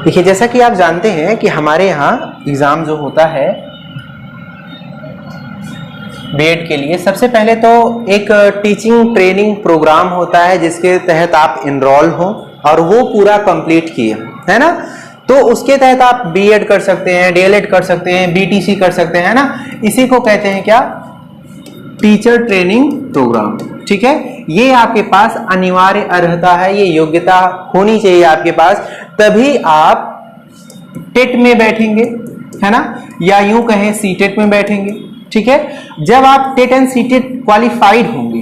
देखिए, जैसा कि आप जानते हैं कि हमारे यहाँ एग्ज़ाम जो होता है बीएड के लिए, सबसे पहले तो एक टीचिंग ट्रेनिंग प्रोग्राम होता है जिसके तहत आप इनरोल हो और वो पूरा कंप्लीट किए, है ना। तो उसके तहत आप बीएड कर सकते हैं, डीएलएड कर सकते हैं, बीटीसी कर सकते हैं, है ना। इसी को कहते हैं क्या, टीचर ट्रेनिंग प्रोग्राम। ठीक है, ये आपके पास अनिवार्य अर्हता है, ये योग्यता होनी चाहिए आपके पास, तभी आप टेट में बैठेंगे, है ना, या यूं कहें सीटेट में बैठेंगे। ठीक है, जब आप टेट एंड सीटेट क्वालिफाइड होंगे,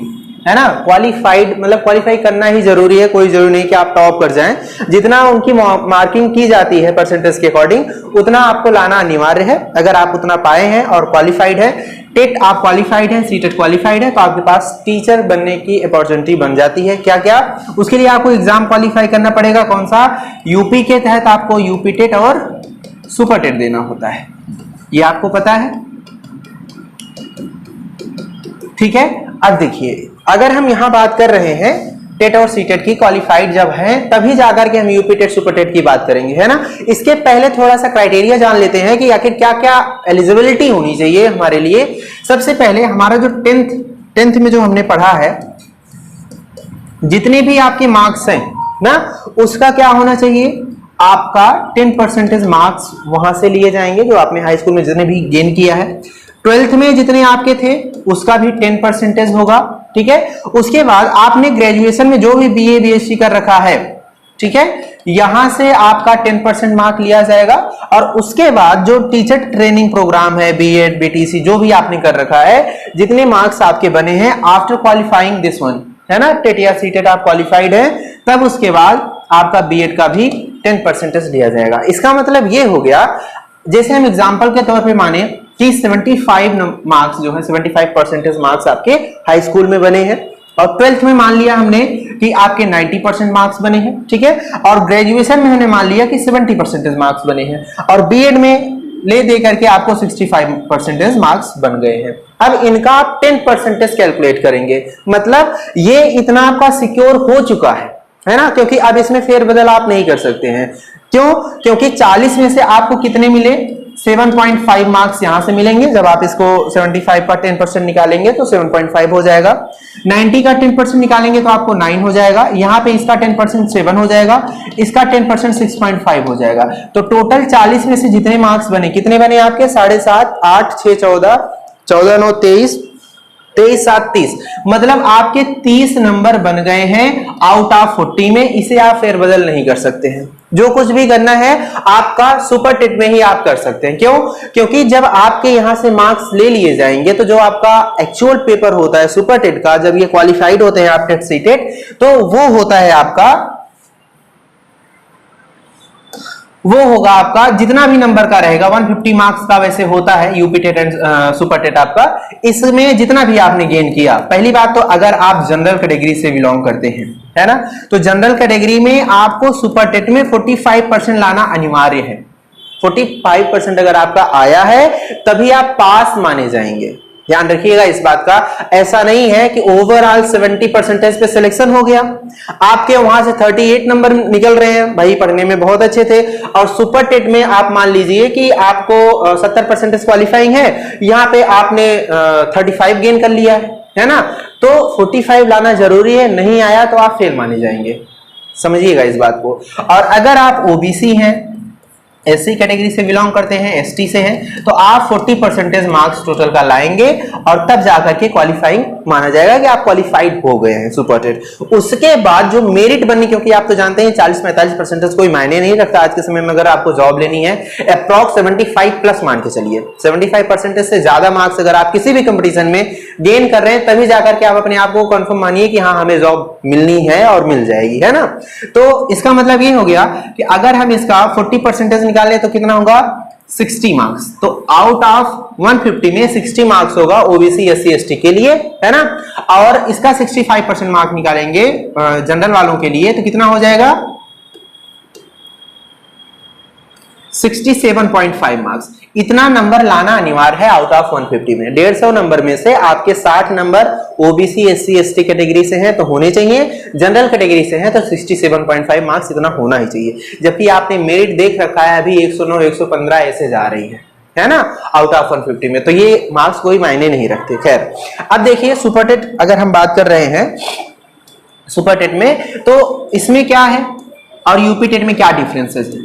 है ना, क्वालिफाइड मतलब क्वालिफाई करना ही जरूरी है, कोई जरूरी नहीं कि आप टॉप कर जाएं। जितना उनकी मार्किंग की जाती है परसेंटेज के अकॉर्डिंग, उतना आपको लाना अनिवार्य है। अगर आप उतना पाए हैं और क्वालिफाइड है, टेट आप क्वालिफाइड है, सीटेट क्वालिफाइड है, तो आपके पास टीचर बनने की अपॉर्चुनिटी बन जाती है। क्या क्या, उसके लिए आपको एग्जाम क्वालिफाई करना पड़ेगा, कौन सा, यूपी के तहत आपको यूपी टेट और सुपर टेट देना होता है, ये आपको पता है। ठीक है, अब देखिए, अगर हम यहां बात कर रहे हैं टेट और सीटेट की, क्वालिफाइड जब हैं तभी जाकर के हम यूपी टेट सुपर टेट की बात करेंगे, है ना। इसके पहले थोड़ा सा क्राइटेरिया जान लेते हैं कि आखिर क्या क्या एलिजिबिलिटी होनी चाहिए हमारे लिए। सबसे पहले हमारा जो टेंथ में जो हमने पढ़ा है, जितने भी आपके मार्क्स हैं ना, उसका क्या होना चाहिए, आपका 10% मार्क्स वहां से लिए जाएंगे जो आपने हाई स्कूल में जितने भी गेन किया है। 12th में जितने आपके थे उसका भी 10% होगा। ठीक है, उसके बाद आपने ग्रेजुएशन में जो भी बीए बीएससी कर रखा है, ठीक है, यहां से आपका 10% मार्क लिया जाएगा। और उसके बाद जो टीचर ट्रेनिंग प्रोग्राम है, बीएड बीटीसी जो भी आपने कर रखा है, जितने मार्क्स आपके बने हैं आफ्टर क्वालिफाइंग दिस वन, है ना, टेट या सीटेट आप क्वालिफाइड है, तब उसके बाद आपका बीएड का भी 10% लिया जाएगा। इसका मतलब ये हो गया, जैसे हम एग्जांपल के तौर पे माने कि 75 मार्क्स जो है 75% मार्क्स आपके हाई स्कूल में बने हैं, और 12th में मान लिया हमने कि आपके 90% मार्क्स बने हैं। ठीक है, और ग्रेजुएशन में हमने मान लिया कि 70% मार्क्स बने हैं, और बीएड में ले दे करके आपको 65% मार्क्स बन गए हैं। अब इनका आप 10% कैलकुलेट करेंगे, मतलब ये इतना आपका सिक्योर हो चुका है ना, क्योंकि अब इसमें फेरबदल आप नहीं कर सकते हैं। क्यों, क्योंकि 40 में से आपको कितने मिले, 7.5 मार्क्स यहां से मिलेंगे। जब आप इसको 75 का 10% निकालेंगे तो 7.5 हो जाएगा। 90 का 10% निकालेंगे तो आपको 9 हो जाएगा। यहां पे इसका 10% 7 हो जाएगा, इसका 10% 6.5 हो जाएगा। तो टोटल 40 में से जितने मार्क्स बने, कितने बने आपके, 7.5, 8, 6, 14, 14, 9, 23, 23, 7, 30, मतलब आपके 30 नंबर बन गए हैं आउट ऑफ 40 में। इसे आप फेरबदल नहीं कर सकते हैं। जो कुछ भी करना है आपका सुपर टेट में ही आप कर सकते हैं। क्यों, क्योंकि जब आपके यहां से मार्क्स ले लिए जाएंगे तो जो आपका एक्चुअल पेपर होता है सुपर टेट का, जब ये क्वालिफाइड होते हैं आप टेट सीटेट, तो वो होता है आपका, वो होगा आपका जितना भी नंबर का रहेगा 150 मार्क्स का वैसे होता है UP TET and super TET आपका। इसमें जितना भी आपने गेन किया, पहली बात तो अगर आप जनरल कैटेगरी से बिलोंग करते हैं, है ना, तो जनरल कैटेगरी में आपको सुपर टेट में 45% लाना अनिवार्य है। 45% अगर आपका आया है तभी आप पास माने जाएंगे। ध्यान रखिएगा इस बात का। ऐसा नहीं है कि ओवरऑल 70% पे सिलेक्शन हो गया, आपके वहां से 38 नंबर निकल रहे हैं, भाई पढ़ने में बहुत अच्छे थे, और सुपर टेट में आप मान लीजिए कि आपको 70% क्वालिफाइंग है, यहाँ पे आपने 35 गेन कर लिया है ना, तो 45 लाना जरूरी है। नहीं आया तो आप फेल माने जाएंगे, समझिएगा इस बात को। और अगर आप ओबीसी हैं, एससी कैटेगरी से बिलोंग करते हैं, एसटी से हैं, तो आप 40% मार्क्स टोटल का लाएंगे और तब जाकर के क्वालिफाइंग माना जाएगा कि आप क्वालिफाइड हो गए हैं सुपर टेट। उसके बाद जो मेरिट बननी, क्योंकि आप तो जानते हैं 40-45% कोई मायने नहीं रखता आज के समय में। अगर आपको जॉब लेनी है, अप्रॉक्स 75 प्लस मान के चलिए, 75% से ज्यादा मार्क्स अगर आप किसी भी कंपटीशन में गेन कर रहे हैं, तभी जाकर के आप अपने आप को कंफर्म मानिए कि हाँ हमें जॉब मिलनी है और मिल जाएगी, है ना। तो इसका मतलब ये हो गया कि अगर हम इसका 40% निकाले तो कितना होगा, 60 मार्क्स। तो आउट ऑफ 150 में 60 मार्क्स होगा ओबीसी एससी एसटी के लिए, है ना। और इसका 65% मार्क निकालेंगे जनरल वालों के लिए, तो कितना हो जाएगा, 67.5 मार्क्स। इतना नंबर लाना अनिवार्य है आउट ऑफ 150 में। 150 नंबर में से आपके 60 number OBC SC ST category से हैं तो होने चाहिए, जनरल कैटेगरी से हैं तो 67.5 मार्क्स इतना होना ही चाहिए। जबकि आपने मेरिट देख रखा है अभी 109 115 ऐसे जा रही है ना आउट ऑफ 150 में, तो ये मार्क्स कोई मायने नहीं रखते। खैर अब देखिए सुपर टेट अगर हम बात कर रहे हैं सुपर टेट में, तो इसमें क्या है और यूपी टेट में क्या डिफरेंसेस है,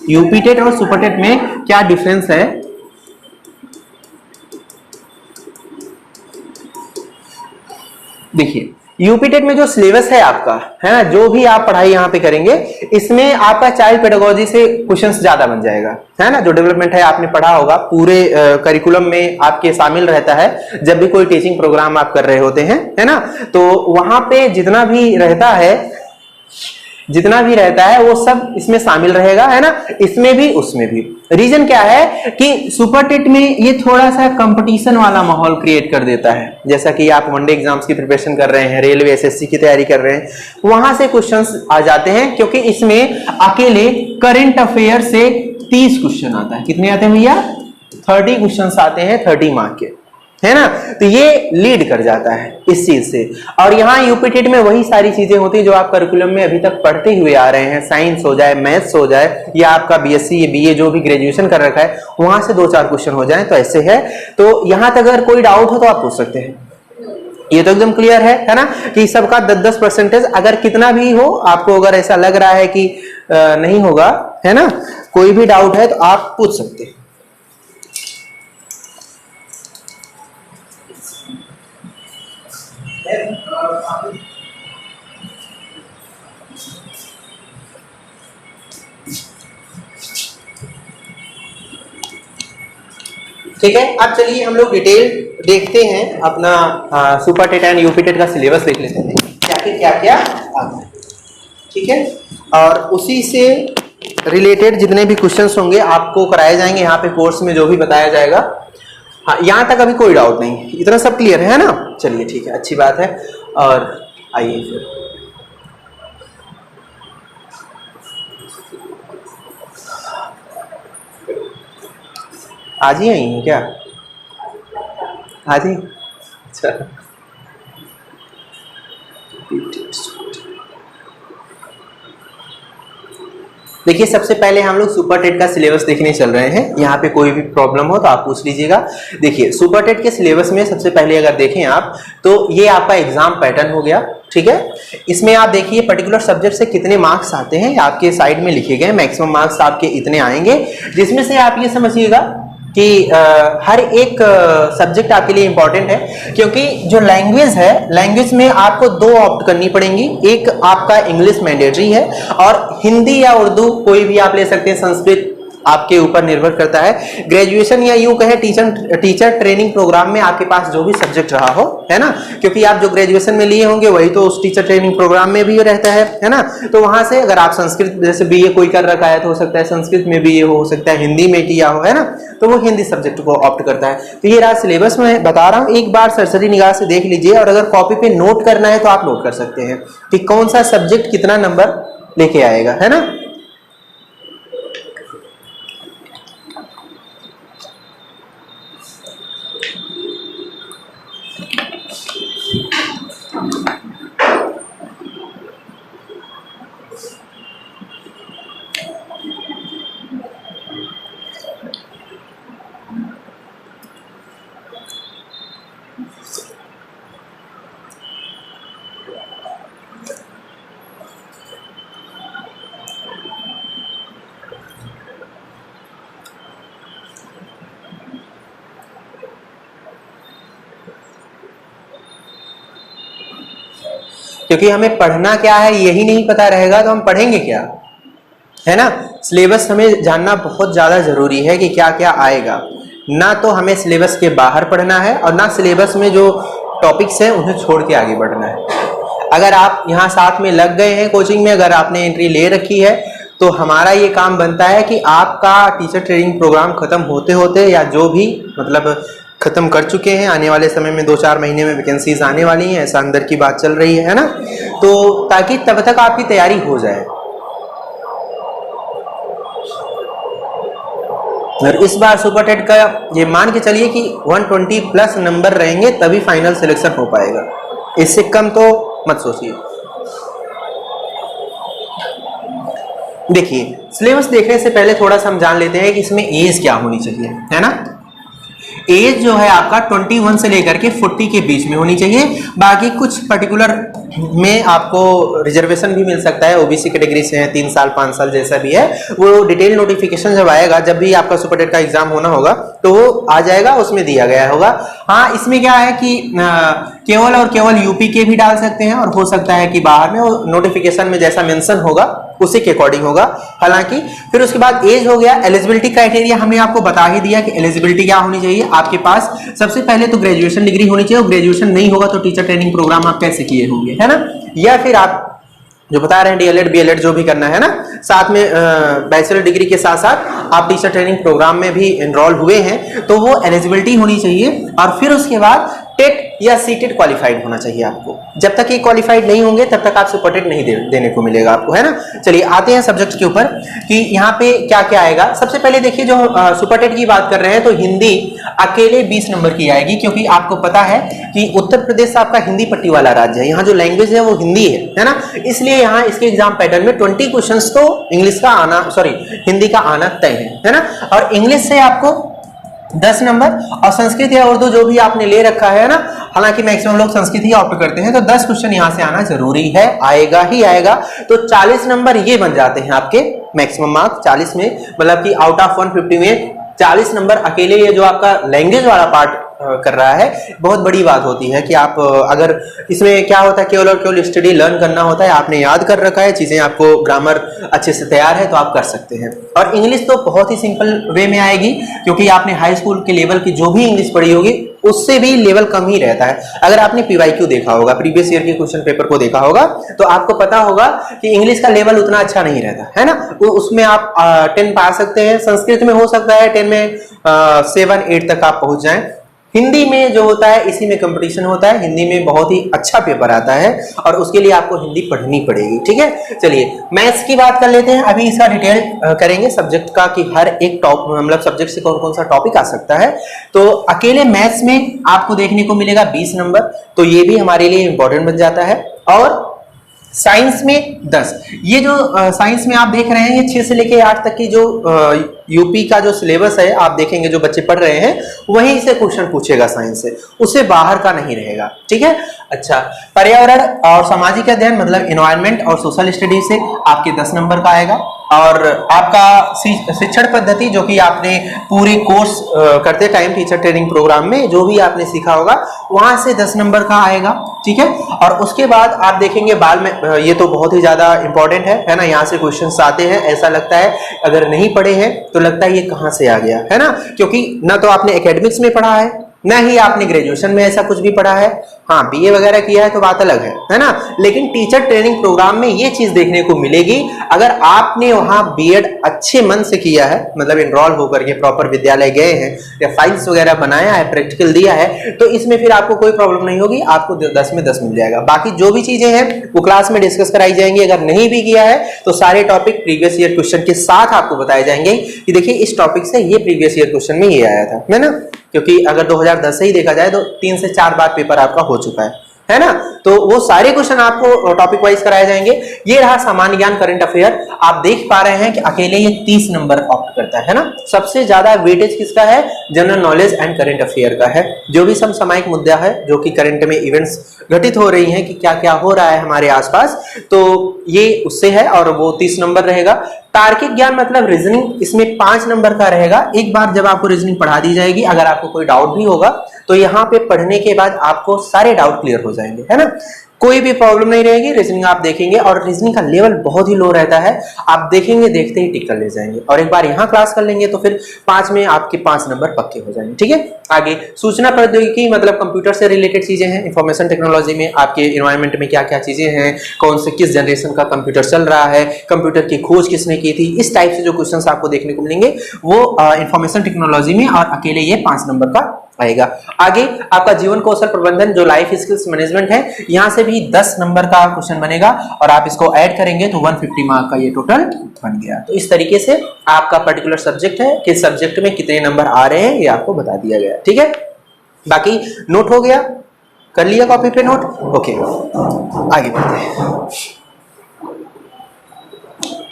यूपी टेट और सुपर टेट में क्या डिफरेंस है। देखिए यूपी टेट में जो सिलेबस है आपका, है ना, जो भी आप पढ़ाई यहाँ पे करेंगे इसमें आपका चाइल्ड पेडागोजी से क्वेश्चंस ज्यादा बन जाएगा, है ना। जो डेवलपमेंट है आपने पढ़ा होगा पूरे करिकुलम में आपके शामिल रहता है जब भी कोई टीचिंग प्रोग्राम आप कर रहे होते हैं, है ना। तो वहां पे जितना भी रहता है वो सब इसमें शामिल रहेगा, है ना, इसमें भी उसमें भी। रीजन क्या है कि सुपर टेट में ये थोड़ा सा कंपटीशन वाला माहौल क्रिएट कर देता है। जैसा कि आप वनडे एग्जाम्स की प्रिपरेशन कर रहे हैं, रेलवे एसएससी की तैयारी कर रहे हैं, वहां से क्वेश्चंस आ जाते हैं, क्योंकि इसमें अकेले करंट अफेयर से 30 क्वेश्चन आता है। कितने आते हैं भैया? 30 क्वेश्चन आते हैं 30 मार्क के, है ना। तो ये लीड कर जाता है इस चीज से। और यहाँ यूपी टेट में वही सारी चीजें होती है जो आप करिकुलम में अभी तक पढ़ते हुए आ रहे हैं, साइंस हो जाए, मैथ्स हो जाए, या आपका बीएससी बीए जो भी ग्रेजुएशन कर रखा है वहां से 2-4 क्वेश्चन हो जाए, तो ऐसे है। तो यहाँ तक अगर कोई डाउट हो तो आप पूछ सकते हैं। ये तो एकदम क्लियर है ना, कि सबका 10-10% अगर कितना भी हो, आपको अगर ऐसा लग रहा है कि नहीं होगा, है ना, कोई भी डाउट है तो आप पूछ सकते हैं। ठीक है, अब चलिए हम लोग डिटेल देखते हैं अपना super TET and UP TET का सिलेबस देख लेते हैं क्या क्या आता है। ठीक है, और उसी से रिलेटेड जितने भी क्वेश्चंस होंगे आपको कराए जाएंगे यहाँ पे कोर्स में, जो भी बताया जाएगा। हाँ, यहाँ तक अभी कोई डाउट नहीं, इतना सब क्लियर है ना। चलिए ठीक है, अच्छी बात है। और आइए फिर आज ही आई हैं क्या? आज ही? अच्छा, देखिए सबसे पहले हम लोग सुपर टेट का सिलेबस देखने चल रहे हैं। यहाँ पे कोई भी प्रॉब्लम हो तो आप पूछ लीजिएगा। देखिए सुपर टेट के सिलेबस में सबसे पहले अगर देखें आप, तो ये आपका एग्जाम पैटर्न हो गया। ठीक है, इसमें आप देखिए पर्टिकुलर सब्जेक्ट से कितने मार्क्स आते हैं, आपके साइड में लिखे गए। मैक्सिमम मार्क्स आपके इतने आएंगे, जिसमें से आप ये समझिएगा कि हर एक सब्जेक्ट आपके लिए इंपॉर्टेंट है, क्योंकि जो लैंग्वेज है, लैंग्वेज में आपको 2 ऑप्ट करनी पड़ेंगी। एक आपका इंग्लिश मैंडेटरी है, और हिंदी या उर्दू कोई भी आप ले सकते हैं, संस्कृत आपके ऊपर निर्भर करता है। ग्रेजुएशन या यूं कहे टीचर ट्रेनिंग प्रोग्राम में आपके पास जो भी सब्जेक्ट रहा हो, है ना, क्योंकि आप जो ग्रेजुएशन में लिए होंगे वही तो उस टीचर ट्रेनिंग प्रोग्राम में भी रहता है ना। तो वहां से अगर आप संस्कृत जैसे बीए कोई कर रखा है तो हो सकता है संस्कृत में बीए हो सकता है हिंदी में किया हो, है ना, तो वो हिंदी सब्जेक्ट को ऑप्ट करता है। तो ये रहा सिलेबस में बता रहा हूँ, एक बार सरसरी निगाह से देख लीजिए, और अगर कॉपी पे नोट करना है तो आप नोट कर सकते हैं कि कौन सा सब्जेक्ट कितना नंबर लेके आएगा, है ना। क्योंकि हमें पढ़ना क्या है यही नहीं पता रहेगा तो हम पढ़ेंगे क्या, है ना। सिलेबस हमें जानना बहुत ज्यादा जरूरी है कि क्या क्या आएगा। ना तो हमें सिलेबस के बाहर पढ़ना है, और ना सिलेबस में जो टॉपिक्स हैं उन्हें छोड़ के आगे बढ़ना है। अगर आप यहाँ साथ में लग गए हैं कोचिंग में, अगर आपने एंट्री ले रखी है, तो हमारा ये काम बनता है कि आपका टीचर ट्रेनिंग प्रोग्राम खत्म होते होते, या जो भी मतलब खत्म कर चुके हैं, आने वाले समय में 2-4 महीने में वैकेंसीज आने वाली हैं, ऐसा अंदर की बात चल रही है ना, तो ताकि तब तक आपकी तैयारी हो जाए। और इस बार सुपर टेट का ये मान के चलिए कि 120 प्लस नंबर रहेंगे तभी फाइनल सिलेक्शन हो पाएगा, इससे कम तो मत सोचिए। देखिए सिलेबस देखने से पहले थोड़ा सा हम जान लेते हैं कि इसमें एज क्या होनी चाहिए, है ना। एज जो है आपका 21 से लेकर के 40 के बीच में होनी चाहिए। बाकी कुछ पर्टिकुलर में आपको रिजर्वेशन भी मिल सकता है, ओबीसी कैटेगरी से है 3 साल 5 साल जैसा भी है, वो डिटेल नोटिफिकेशन जब आएगा, जब भी आपका सुपर टेट का एग्जाम होना होगा तो वो आ जाएगा, उसमें दिया गया होगा। हाँ इसमें क्या है कि केवल और केवल यूपी के भी डाल सकते हैं और हो सकता है कि बाहर में वो नोटिफिकेशन में जैसा मेंशन होगा उसी के अकॉर्डिंग होगा। हालांकि फिर उसके बाद एज हो गया, एलिजिबिलिटी क्राइटेरिया हमने आपको बता ही दिया कि एलिजिबिलिटी क्या होनी चाहिए आपके पास। सबसे पहले तो ग्रेजुएशन डिग्री होनी चाहिए, और ग्रेजुएशन नहीं होगा तो टीचर ट्रेनिंग प्रोग्राम आप कैसे किए होंगे, है ना, या फिर आप जो बता रहे हैं डीएलएड बीएलएड जो भी करना है ना, साथ में बैचलर डिग्री के साथ साथ आप टीचर ट्रेनिंग प्रोग्राम में भी एनरोल हुए हैं तो वो एलिजिबिलिटी होनी चाहिए। और फिर उसके बाद टेट या सीटेट क्वालिफाइड होना चाहिए आपको। जब तक ये क्वालिफाइड नहीं होंगे तब तक आप सुपर टेट नहीं देने को मिलेगा आपको, है ना। चलिए आते हैं सब्जेक्ट के ऊपर कि यहाँ पे क्या क्या आएगा। सबसे पहले देखिए जो सुपर टेट की बात कर रहे हैं तो हिंदी अकेले 20 नंबर की आएगी, क्योंकि आपको पता है कि उत्तर प्रदेश आपका हिंदी पट्टी वाला राज्य है, यहाँ जो लैंग्वेज है वो हिंदी है ना, इसलिए यहाँ इसके एग्जाम पैटर्न में 20 क्वेश्चन तो इंग्लिश का आना, सॉरी हिंदी का आना तय है ना। और इंग्लिश से आपको 10 नंबर, और संस्कृत या उर्दू जो भी आपने ले रखा है ना, हालांकि मैक्सिमम लोग संस्कृत ही ऑप्ट करते हैं, तो 10 क्वेश्चन यहां से आना जरूरी है, आएगा ही आएगा। तो 40 नंबर ये बन जाते हैं आपके मैक्सिमम मार्क्स 40 में, मतलब कि आउट ऑफ 150 में 40 नंबर अकेले ये जो आपका लैंग्वेज वाला पार्ट कर रहा है। बहुत बड़ी बात होती है कि आप अगर इसमें क्या होता है, केवल और केवल स्टडी लर्न करना होता है, आपने याद कर रखा है चीजें, आपको ग्रामर अच्छे से तैयार है तो आप कर सकते हैं। और इंग्लिश तो बहुत ही सिंपल वे में आएगी, क्योंकि आपने हाई स्कूल के लेवल की जो भी इंग्लिश पढ़ी होगी उससे भी लेवल कम ही रहता है। अगर आपने पीवाईक्यू देखा होगा, प्रीवियस ईयर के क्वेश्चन पेपर को देखा होगा, तो आपको पता होगा कि इंग्लिश का लेवल उतना अच्छा नहीं रहता है ना, उसमें आप 10 पा सकते हैं। संस्कृत में हो सकता है 10 में 7-8 तक आप पहुंच जाएं। हिंदी में जो होता है इसी में कंपटीशन होता है, हिंदी में बहुत ही अच्छा पेपर आता है और उसके लिए आपको हिंदी पढ़नी पड़ेगी, ठीक है। चलिए मैथ्स की बात कर लेते हैं, अभी इसका डिटेल करेंगे सब्जेक्ट का कि हर एक मतलब सब्जेक्ट से कौन कौन सा टॉपिक आ सकता है। तो अकेले मैथ्स में आपको देखने को मिलेगा 20 नंबर, तो ये भी हमारे लिए इंपॉर्टेंट बन जाता है। और साइंस में 10, ये जो साइंस में आप देख रहे हैं ये 6 से लेके 8 तक की जो यूपी का जो सिलेबस है आप देखेंगे, जो बच्चे पढ़ रहे हैं वहीं से क्वेश्चन पूछेगा साइंस से, उससे बाहर का नहीं रहेगा, ठीक है। अच्छा, पर्यावरण और सामाजिक अध्ययन मतलब एनवायरनमेंट और सोशल स्टडीज से आपके 10 नंबर का आएगा। और आपका शिक्षण पद्धति जो कि आपने पूरी कोर्स करते टाइम टीचर ट्रेनिंग प्रोग्राम में जो भी आपने सीखा होगा वहां से 10 नंबर का आएगा, ठीक है। और उसके बाद आप देखेंगे बाल में, ये तो बहुत ही ज्यादा इंपॉर्टेंट है ना, यहाँ से क्वेश्चंस आते हैं, ऐसा लगता है अगर नहीं पढ़े हैं तो लगता है ये कहां से आ गया, है ना, क्योंकि ना तो आपने एकेडमिक्स में पढ़ा है ना ही आपने ग्रेजुएशन में ऐसा कुछ भी पढ़ा है। हाँ बीए वगैरह किया है तो बात अलग है ना, लेकिन टीचर ट्रेनिंग प्रोग्राम में ये चीज देखने को मिलेगी। अगर आपने वहां बीएड अच्छे मन से किया है, मतलब एनरोल होकर के प्रॉपर विद्यालय गए हैं या फाइल्स वगैरह बनाया है, प्रैक्टिकल दिया है, तो इसमें फिर आपको कोई प्रॉब्लम नहीं होगी, आपको 10 में 10 मिल जाएगा। बाकी जो भी चीजें हैं वो क्लास में डिस्कस कराई जाएंगी। अगर नहीं भी किया है तो सारे टॉपिक प्रीवियस ईयर क्वेश्चन के साथ आपको बताए जाएंगे कि देखिए इस टॉपिक से ये प्रीवियस ईयर क्वेश्चन में ये आया था, है ना, क्योंकि अगर 2010 से ही देखा जाए तो 3 से 4 बार पेपर आपका हो चुका है ना, तो वो सारे क्वेश्चन आपको टॉपिक वाइज कराए जाएंगे। ये रहा सामान्य ज्ञान करंट अफेयर। आप देख पा रहे हैं कि अकेले ये 30 नंबर ऑप्ट करता है ना। सबसे ज्यादा वेटेज किसका है? General knowledge and current affair का है। जो भी समसामयिक मुद्दा है, जो कि करंट में इवेंट्स घटित हो रही हैं कि क्या क्या हो रहा है हमारे आसपास, तो ये उससे है और वो 30 नंबर रहेगा। तार्किक ज्ञान मतलब रीजनिंग, इसमें 5 नंबर का रहेगा। एक बार जब आपको रीजनिंग पढ़ा दी जाएगी, अगर आपको कोई डाउट भी होगा तो यहाँ पे पढ़ने के बाद आपको सारे डाउट क्लियर हो जाएंगे, है ना, कोई भी प्रॉब्लम नहीं रहेगी। रीजनिंग आप देखेंगे और रीजनिंग का लेवल बहुत ही लो रहता है, आप देखेंगे देखते ही टिक कर ले जाएंगे। और एक बार यहाँ क्लास कर लेंगे तो फिर 5 में आपके 5 नंबर पक्के हो जाएंगे, ठीक है। आगे सूचना प्रौद्योगिकी मतलब कंप्यूटर से रिलेटेड चीजें हैं। इंफॉर्मेशन टेक्नोलॉजी में आपके एनवायरनमेंट में क्या क्या चीजें हैं, कौन से किस जनरेशन का कंप्यूटर चल रहा है, कंप्यूटर की खोज किसने की थी, इस टाइप से जो क्वेश्चन आपको देखने को मिलेंगे वो इंफॉर्मेशन टेक्नोलॉजी में, और अकेले ये 5 नंबर का आएगा। आगे आपका जीवन कौशल प्रबंधन जो लाइफ स्किल्स मैनेजमेंट है, यहां से भी 10 नंबर का क्वेश्चन बनेगा और आप इसको ऐड करेंगे तो 150 मार्क का ये टोटल बन गया। तो इस तरीके से आपका पर्टिकुलर सब्जेक्ट है, किस सब्जेक्ट में कितने नंबर आ रहे हैं ये आपको बता दिया गया। ठीक है, बाकी नोट हो गया, कर लिया कॉपी पे नोट। ओके, आगे बढ़ते हैं।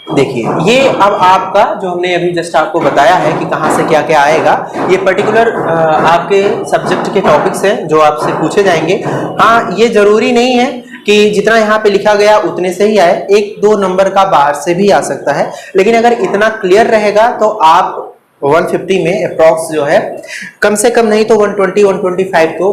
देखिए ये अब आपका जो हमने अभी जस्ट आपको बताया है कि कहाँ से क्या क्या आएगा, ये पर्टिकुलर आपके सब्जेक्ट के टॉपिक्स हैं जो आपसे पूछे जाएंगे। हाँ, ये जरूरी नहीं है कि जितना यहाँ पे लिखा गया उतने से ही आए, 1-2 नंबर का बाहर से भी आ सकता है, लेकिन अगर इतना क्लियर रहेगा तो आप 150 में अप्रॉक्स जो है कम से कम नहीं तो 120-125 तो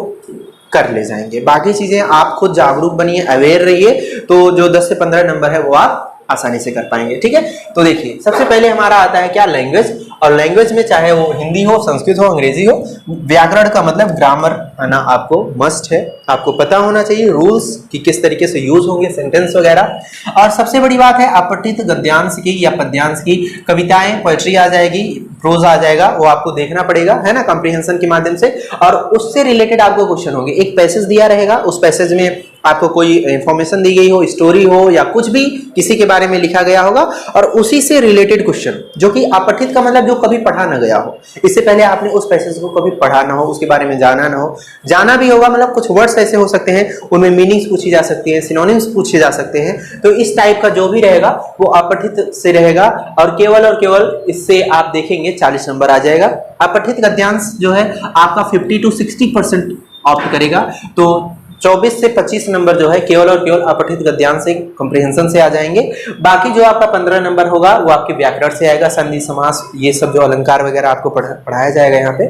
कर ले जाएंगे। बाकी चीजें आप खुद जागरूक बनिए, अवेयर रहिए, तो जो 10 से 15 नंबर है वो आप आसानी से कर पाएंगे। ठीक है, तो देखिए सबसे पहले हमारा आता है क्या, लैंग्वेज। और लैंग्वेज में चाहे वो हिंदी हो, संस्कृत हो, अंग्रेजी हो, व्याकरण का मतलब ग्रामर आना आपको मस्ट है, आपको पता होना चाहिए रूल्स कि किस तरीके से यूज होंगे सेंटेंस वगैरह। और सबसे बड़ी बात है अपठित गद्यांश की या पद्यांश की, कविताएं, पोएट्री आ जाएगी, प्रोज आ जाएगा, वो आपको देखना पड़ेगा, है ना, कॉम्प्रिहेंशन के माध्यम से। और उससे रिलेटेड आपको क्वेश्चन होंगे, एक पैसेज दिया रहेगा, उस पैसेज में आपको कोई इंफॉर्मेशन दी गई हो, स्टोरी हो या कुछ भी किसी के बारे में लिखा गया होगा, और उसी से रिलेटेड क्वेश्चन, जो कि अपठित का मतलब जो कभी पढ़ा ना गया हो, इससे पहले आपने उस पैसेज को कभी पढ़ा ना हो, उसके बारे में जाना ना हो, जाना भी होगा मतलब कुछ वर्ड्स ऐसे हो सकते हैं उनमें मीनिंग्स पूछी जा सकती है, सिनोनिम्स पूछे जा सकते हैं, तो इस टाइप का जो भी रहेगा वो अपठित से रहेगा। और केवल इससे आप देखेंगे 40 नंबर आ जाएगा। अपठित गद्यांश जो है आपका 50 to 60% ऑप्ट करेगा, तो 24 से 25 नंबर जो है केवल और केवल अपठित गद्यांश से, कॉम्प्रिहेंशन से आ जाएंगे। बाकी जो आपका 15 नंबर होगा वो आपके व्याकरण से आएगा, संधि समास, ये सब जो अलंकार वगैरह आपको पढ़ाया जाएगा यहाँ पे।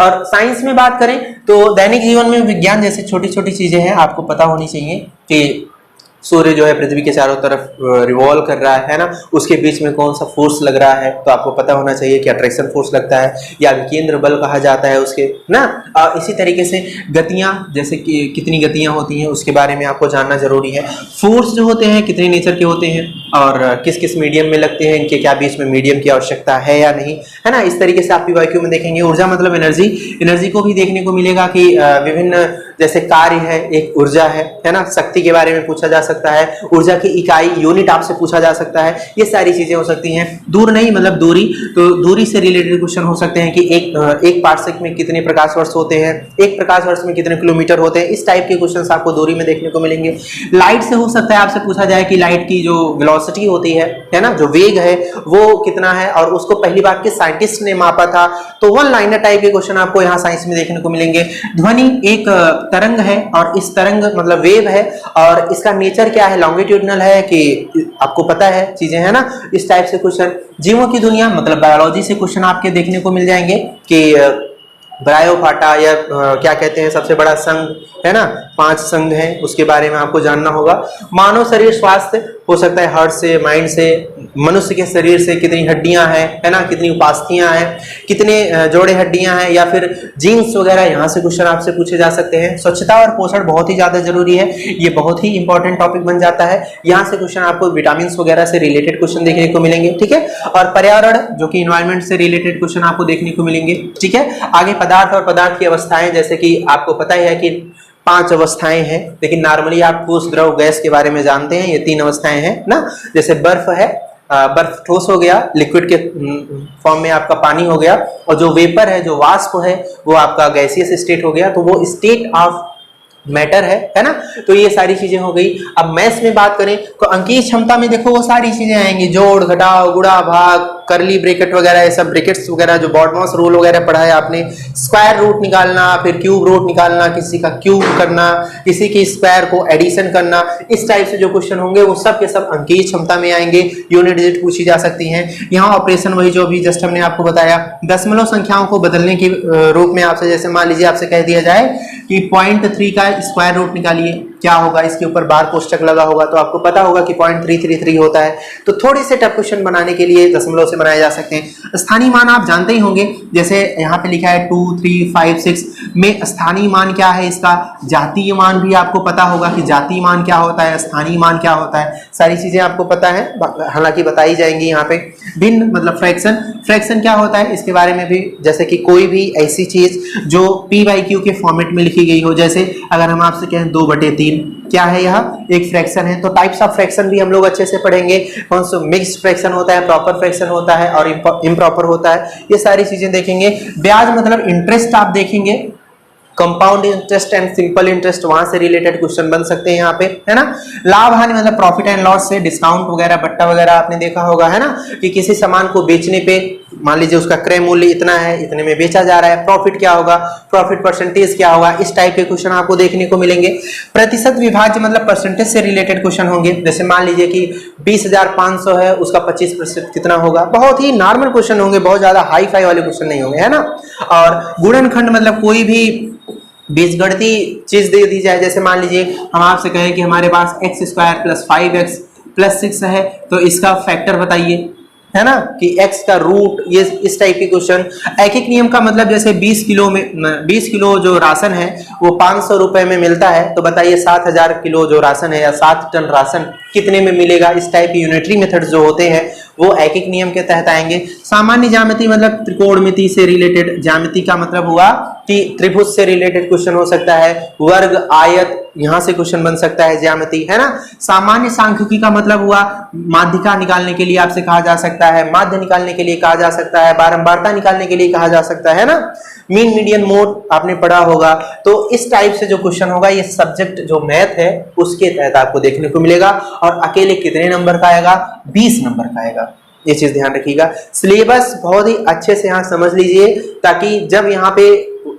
और साइंस में बात करें तो दैनिक जीवन में विज्ञान जैसे छोटी छोटी चीजें हैं आपको पता होनी चाहिए कि सूर्य जो है पृथ्वी के चारों तरफ रिवॉल्व कर रहा है ना, उसके बीच में कौन सा फोर्स लग रहा है, तो आपको पता होना चाहिए कि अट्रैक्शन फोर्स लगता है या केंद्र बल कहा जाता है उसके ना। इसी तरीके से गतियां, जैसे कि कितनी गतियां होती हैं उसके बारे में आपको जानना जरूरी है। फोर्स जो होते हैं कितने नेचर के होते हैं और किस किस मीडियम में लगते हैं, इनके क्या बीच में मीडियम की आवश्यकता है या नहीं, है ना। इस तरीके से आप पीवाईक्यू में देखेंगे। ऊर्जा मतलब एनर्जी को भी देखने को मिलेगा कि विभिन्न जैसे कार्य है, एक ऊर्जा है ना, शक्ति के बारे में पूछा जा सकता है, ऊर्जा की इकाई यूनिट आपसे पूछा जा सकता है, ये सारी चीजें हो सकती हैं। दूर नहीं मतलब दूरी, तो दूरी से रिलेटेड क्वेश्चन हो सकते हैं कि एक पार्सेक में कितने प्रकाश वर्ष होते हैं, एक प्रकाश वर्ष में कितने किलोमीटर होते हैं, इस टाइप के क्वेश्चंस आपको दूरी में देखने को मिलेंगे। लाइट से हो सकता है आपसे पूछा जाए कि लाइट की जो वेलोसिटी होती है ना, जो वेग है वो कितना है और उसको पहली बार किस साइंटिस्ट ने मापा था, तो वन लाइनर टाइप के क्वेश्चन आपको यहाँ साइंस में देखने को मिलेंगे। ध्वनि एक तरंग है और इस तरंग मतलब वेव है और इसका नेचर क्या है, लॉन्गिट्यूडनल है कि आपको पता है चीजें, है ना, इस टाइप से क्वेश्चन। जीवों की दुनिया मतलब बायोलॉजी से क्वेश्चन आपके देखने को मिल जाएंगे कि ब्रायोफाटा या क्या कहते हैं सबसे बड़ा संघ है ना, 5 संघ हैं, उसके बारे में आपको जानना होगा। मानव शरीर स्वास्थ्य हो सकता है हार्ट से, माइंड से, मनुष्य के शरीर से कितनी हड्डियां हैं, है ना, कितनी उपास्थियां हैं, कितने जोड़े हड्डियां हैं, या फिर जीन्स वगैरह, यहाँ से क्वेश्चन आपसे पूछे जा सकते हैं। स्वच्छता और पोषण बहुत ही ज्यादा जरूरी है, ये बहुत ही इंपॉर्टेंट टॉपिक बन जाता है। यहाँ से क्वेश्चन आपको विटामिन वगैरह से रिलेटेड क्वेश्चन देखने को मिलेंगे, ठीक है। और पर्यावरण जो कि इन्वायरमेंट से रिलेटेड क्वेश्चन आपको देखने को मिलेंगे, ठीक है। आगे पदार्थ और पदार्थ की अवस्थाएं, जैसे कि आपको पता ही है कि 5 अवस्थाएं हैं, लेकिन नॉर्मली आप ठोस, द्रव, गैस के बारे में जानते हैं, ये 3 अवस्थाएं हैं ना। जैसे बर्फ है, बर्फ ठोस हो गया, लिक्विड के फॉर्म में आपका पानी हो गया, और जो वेपर है, जो वाष्प है, वो आपका गैसियस स्टेट हो गया, तो वो स्टेट ऑफ मैटर है ना। तो ये सारी चीजें हो गई। अब मैथ्स में बात करें तो अंकीय क्षमता में देखो वो सारी चीजें आएंगी, जोड़, घटाव, गुणा, भाग, करली ब्रैकेट वगैरह, ये सब ब्रैकेट्स वगैरह जो बॉडमॉस रूल वगैरह पढ़ा है आपने, स्क्वायर रूट निकालना, फिर क्यूब रूट निकालना, किसी का क्यूब करना, किसी की स्क्वायर को एडिशन करना, इस टाइप से जो क्वेश्चन होंगे वो सब के सब अंकीय क्षमता में आएंगे। यूनिट डिजिट पूछी जा सकती हैं। यहाँ ऑपरेशन वही जो भी जस्ट हमने आपको बताया, दशमलव संख्याओं को बदलने के रूप में आपसे, जैसे मान लीजिए आपसे कह दिया जाए कि 0.3 का स्क्वायर रूट निकालिए, क्या होगा, इसके ऊपर बार कोष्टक लगा होगा तो आपको पता होगा कि 0.333 होता है। तो थोड़े से टफ क्वेश्चन बनाने के लिए दशमलव से बनाए जा सकते हैं। स्थानीय मान आप जानते ही होंगे, जैसे यहाँ पे लिखा है 2, 3, 5, 6 में स्थानीय मान क्या है इसका। जातीय मान भी आपको पता होगा कि जातीय मान क्या होता है, स्थानीय मान क्या होता है। सारी चीजें आपको पता है, हालांकि बताई जाएंगी यहाँ पे। भिन्न मतलब फ्रैक्शन, फ्रैक्शन क्या होता है इसके बारे में भी, जैसे कि कोई भी ऐसी चीज जो p/q के फॉर्मेट में लिखी गई हो, जैसे अगर हम आपसे कहें 2/3 क्या है, यह एक फ्रैक्शन है। तो टाइप्स ऑफ फ्रैक्शन भी हम लोग अच्छे से पढ़ेंगे, कौन सा मिक्स्ड फ्रैक्शन होता है, प्रॉपर फ्रैक्शन होता है और इम्प्रॉपर होता है, ये सारी चीजें देखेंगे। ब्याज मतलब इंटरेस्ट आप देखेंगे, compound interest and simple interest, वहां से रिलेटेड क्वेश्चन बन सकते हैं यहाँ पे, है ना। लाभ हानि मतलब प्रॉफिट एंड लॉस से, डिस्काउंट वगैरह बट्टा वगैरह आपने देखा होगा, है ना, कि किसी सामान को बेचने पे मान लीजिए उसका क्रय मूल्य इतना है, इतने में बेचा जा रहा है, प्रॉफिट क्या होगा, प्रॉफिट परसेंटेज क्या होगा, इस टाइप के क्वेश्चन आपको देखने को मिलेंगे। प्रतिशत विभाज्य मतलब परसेंटेज से रिलेटेड क्वेश्चन होंगे, जैसे मान लीजिए कि 20,500 है, उसका 25% कितना होगा, बहुत ही नॉर्मल क्वेश्चन होंगे, बहुत ज्यादा हाई फाई वाले क्वेश्चन नहीं होंगे, है ना। और गुणनखंड मतलब कोई भी बीजगणितीय चीज दे दी जाए, जैसे मान लीजिए हम आपसे कहें कि हमारे पास x² + 5x + 6 है, तो इसका फैक्टर बताइए, है ना, कि x का रूट, ये इस टाइप के क्वेश्चन। एक नियम का मतलब जैसे 20 किलो जो राशन है वो 500 रुपए में मिलता है, तो बताइए 7000 किलो जो राशन है या 7 टन राशन कितने में मिलेगा। इस टाइप के यूनिटरी मेथड्स जो होते हैं वो एक नियम के तहत आएंगे। सामान्य ज्यामिति मतलब त्रिकोणमिति से रिलेटेड, ज्यामिति का मतलब हुआ कि त्रिभुज से रिलेटेड क्वेश्चन हो सकता है, वर्ग, आयत, यहां से क्वेश्चन बन सकता है, ज्यामिति, है ना। सामान्य सांख्यिकी का मतलब हुआ माध्यिका निकालने के लिए आपसे कहा जा सकता है, माध्य निकालने के लिए कहा जा सकता है, बारंबारता निकालने के लिए कहा जा सकता है ना। मीन मीडियन मोड आपने पढ़ा होगा। तो इस टाइप से जो क्वेश्चन होगा ये सब्जेक्ट जो मैथ है उसके तहत आपको देखने को मिलेगा, और अकेले कितने नंबर का आएगा, 20 नंबर का आएगा, ये चीज ध्यान रखिएगा। सिलेबस बहुत ही अच्छे से यहाँ समझ लीजिए, ताकि जब यहाँ पे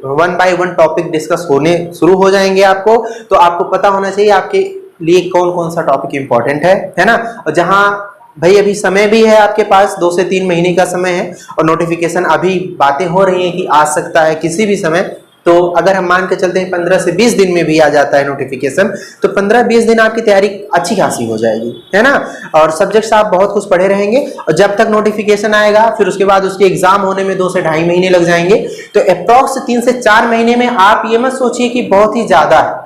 1 by 1 टॉपिक डिस्कस होने शुरू हो जाएंगे आपको, तो आपको पता होना चाहिए आपके लिए कौन कौन सा टॉपिक इंपॉर्टेंट है ना। और जहां भाई अभी समय भी है आपके पास, 2 से 3 महीने का समय है, और नोटिफिकेशन अभी बातें हो रही हैं कि आ सकता है किसी भी समय, तो अगर हम मान के चलते हैं 15 से 20 दिन में भी आ जाता है नोटिफिकेशन, तो 15-20 दिन आपकी तैयारी अच्छी खासी हो जाएगी, है ना। और सब्जेक्ट्स आप बहुत कुछ पढ़े रहेंगे, और जब तक नोटिफिकेशन आएगा फिर उसके बाद उसके एग्जाम होने में 2 से ढाई महीने लग जाएंगे, तो अप्रॉक्स 3 से 4 महीने में आप ये मत सोचिए कि बहुत ही ज्यादा है,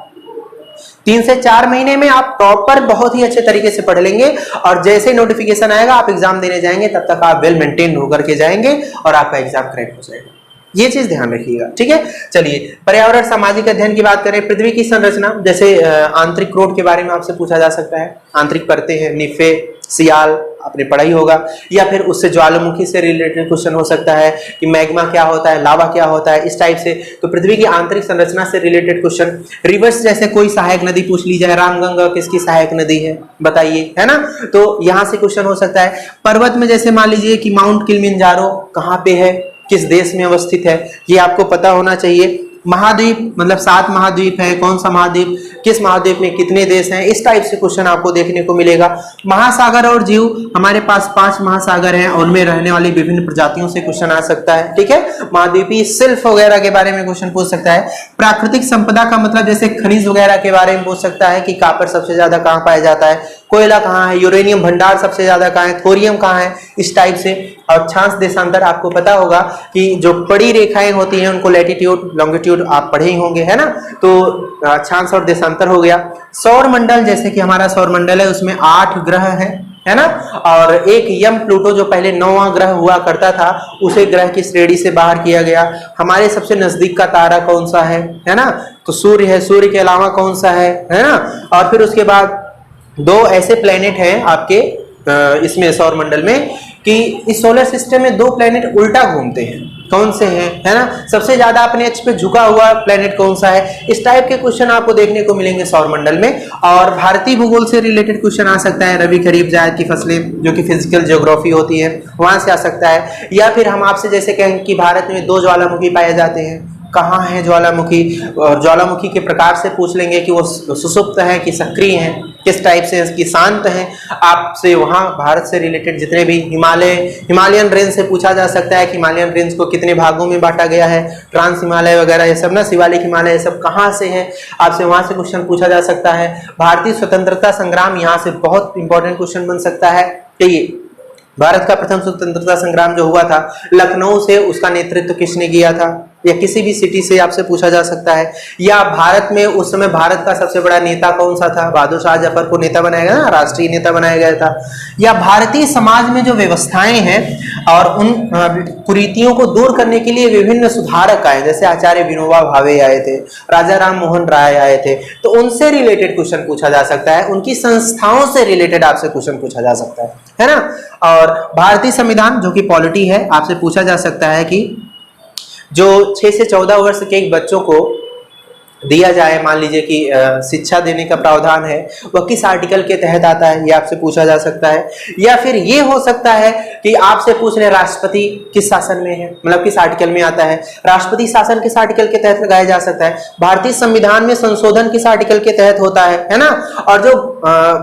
3 से 4 महीने में आप प्रॉपर बहुत ही अच्छे तरीके से पढ़ लेंगे, और जैसे नोटिफिकेशन आएगा आप एग्जाम देने जाएंगे, तब तक आप वेल मेंटेन होकर के जाएंगे और आपका एग्जाम क्रैक हो जाएगा। ये चीज ध्यान रखिएगा, ठीक है। चलिए, पर्यावरण सामाजिक अध्ययन की बात करें, पृथ्वी की संरचना, जैसे आंतरिक क्रोट के बारे में आपसे पूछा जा सकता है, आंतरिक परतें हैं, निफे, सियाल, आपने पढ़ा ही होगा, या फिर उससे ज्वालामुखी से रिलेटेड क्वेश्चन हो सकता है कि मैग्मा क्या होता है, लावा क्या होता है, इस टाइप से। तो पृथ्वी की आंतरिक संरचना से रिलेटेड क्वेश्चन। रिवर्स जैसे कोई सहायक नदी पूछ ली जाए, रामगंगा किसकी सहायक नदी है बताइए, है ना, तो यहां से क्वेश्चन हो सकता है। पर्वत में जैसे मान लीजिए कि माउंट किलिमंजारो कहाँ पे है, किस देश में अवस्थित है, ये आपको पता होना चाहिए। महाद्वीप मतलब 7 महाद्वीप है, कौन सा महाद्वीप, किस महाद्वीप में कितने देश हैं, इस टाइप से क्वेश्चन आपको देखने को मिलेगा। महासागर और जीव, हमारे पास 5 महासागर हैं, उनमें रहने वाली विभिन्न प्रजातियों से क्वेश्चन आ सकता है, ठीक है। महाद्वीपीय शिल्प वगैरह के बारे में क्वेश्चन पूछ सकता है। प्राकृतिक संपदा का मतलब जैसे खनिज वगैरह के बारे में पूछ सकता है कि कॉपर सबसे ज्यादा कहाँ पाया जाता है, कोयला कहाँ है, यूरेनियम भंडार सबसे ज्यादा कहाँ है, थोरियम कहाँ है, इस टाइप से। और अक्षांश देशांतर, आपको पता होगा कि जो बड़ी रेखाएं होती हैं उनको लैटिट्यूड लॉन्गिट्यूड आप पढ़े ही होंगे, है ना, तो अक्षांश और देशांतर हो गया। सौर मंडल, जैसे कि हमारा सौर मंडल है उसमें 8 ग्रह है ना, और एक यम प्लूटो जो पहले 9वां ग्रह हुआ करता था उसे ग्रह की श्रेणी से बाहर किया गया। हमारे सबसे नजदीक का तारा कौन सा है ना, तो सूर्य है। सूर्य के अलावा कौन सा है ना, और फिर उसके बाद 2 ऐसे प्लेनेट हैं आपके इसमें सौर मंडल में कि इस सोलर सिस्टम में 2 प्लेनेट उल्टा घूमते हैं, कौन से हैं, है ना, सबसे ज्यादा अपने अक्ष पे झुका हुआ प्लेनेट कौन सा है, इस टाइप के क्वेश्चन आपको देखने को मिलेंगे सौर मंडल में। और भारतीय भूगोल से रिलेटेड क्वेश्चन आ सकता है, रबी खरीफ जायद की फसलें जो कि फिजिकल ज्योग्राफी होती है वहां से आ सकता है। या फिर हम आपसे जैसे कहें कि भारत में 2 ज्वालामुखी पाए जाते हैं, कहाँ है ज्वालामुखी, और ज्वालामुखी के प्रकार से पूछ लेंगे कि वो सुसुप्त है कि सक्रिय है, किस टाइप से कि शांत है। आपसे वहाँ भारत से रिलेटेड जितने भी हिमालयन रेंज से पूछा जा सकता है कि हिमालयन रेंज को कितने भागों में बांटा गया है, ट्रांस हिमालय वगैरह ये सब ना, शिवालिक हिमालय ये सब कहाँ से है, आपसे वहां से क्वेश्चन पूछा जा सकता है। भारतीय स्वतंत्रता संग्राम, यहाँ से बहुत इंपॉर्टेंट क्वेश्चन बन सकता है। ये भारत का प्रथम स्वतंत्रता संग्राम जो हुआ था लखनऊ से, उसका नेतृत्व किसने किया था, या किसी भी सिटी से आपसे पूछा जा सकता है। या भारत में उस समय भारत का सबसे बड़ा नेता कौन सा था? बहादुर शाह जफर को नेता बनाया गया ना, राष्ट्रीय नेता बनाया गया था। या भारतीय समाज में जो व्यवस्थाएं हैं और उन कुरीतियों को दूर करने के लिए विभिन्न सुधारक आए, जैसे आचार्य विनोबा भावे आए थे, राजा राम मोहन राय आए थे, तो उनसे रिलेटेड क्वेश्चन पूछा जा सकता है, उनकी संस्थाओं से रिलेटेड आपसे क्वेश्चन पूछा जा सकता है ना। और भारतीय संविधान जो कि पॉलिटी है, आपसे पूछा जा सकता है कि जो 6 से 14 वर्ष के एक बच्चों को दिया जाए, मान लीजिए कि शिक्षा देने का प्रावधान है, वह किस आर्टिकल के तहत आता है, ये आपसे पूछा जा सकता है। या फिर ये हो सकता है कि आपसे पूछ रहे राष्ट्रपति किस शासन में है, मतलब किस आर्टिकल में आता है, राष्ट्रपति शासन किस आर्टिकल के तहत लगाया जा सकता है, भारतीय संविधान में संशोधन किस आर्टिकल के तहत होता है ना। और जो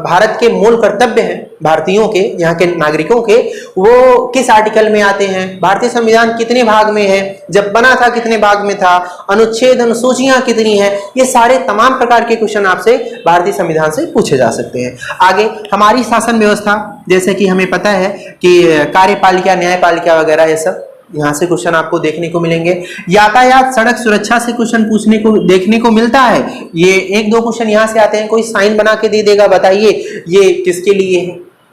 भारत के मूल कर्तव्य हैं भारतीयों के, यहाँ के नागरिकों के, वो किस आर्टिकल में आते हैं, भारतीय संविधान कितने भाग में है, जब बना था कितने भाग में था, अनुच्छेद अनुसूचियां कितनी है, ये सारे तमाम प्रकार के क्वेश्चन आपसे भारतीय संविधान से पूछे जा सकते हैं। आगे हमारी शासन व्यवस्था, जैसे कि हमें पता है कि कार्यपालिका, न्यायपालिका वगैरह, ये सब यहाँ से क्वेश्चन आपको देखने को मिलेंगे। यातायात सड़क सुरक्षा से क्वेश्चन पूछने को देखने को मिलता है, ये 1-2 क्वेश्चन यहाँ से आते हैं। कोई साइन बना के दे देगा, बताइए ये किसके लिए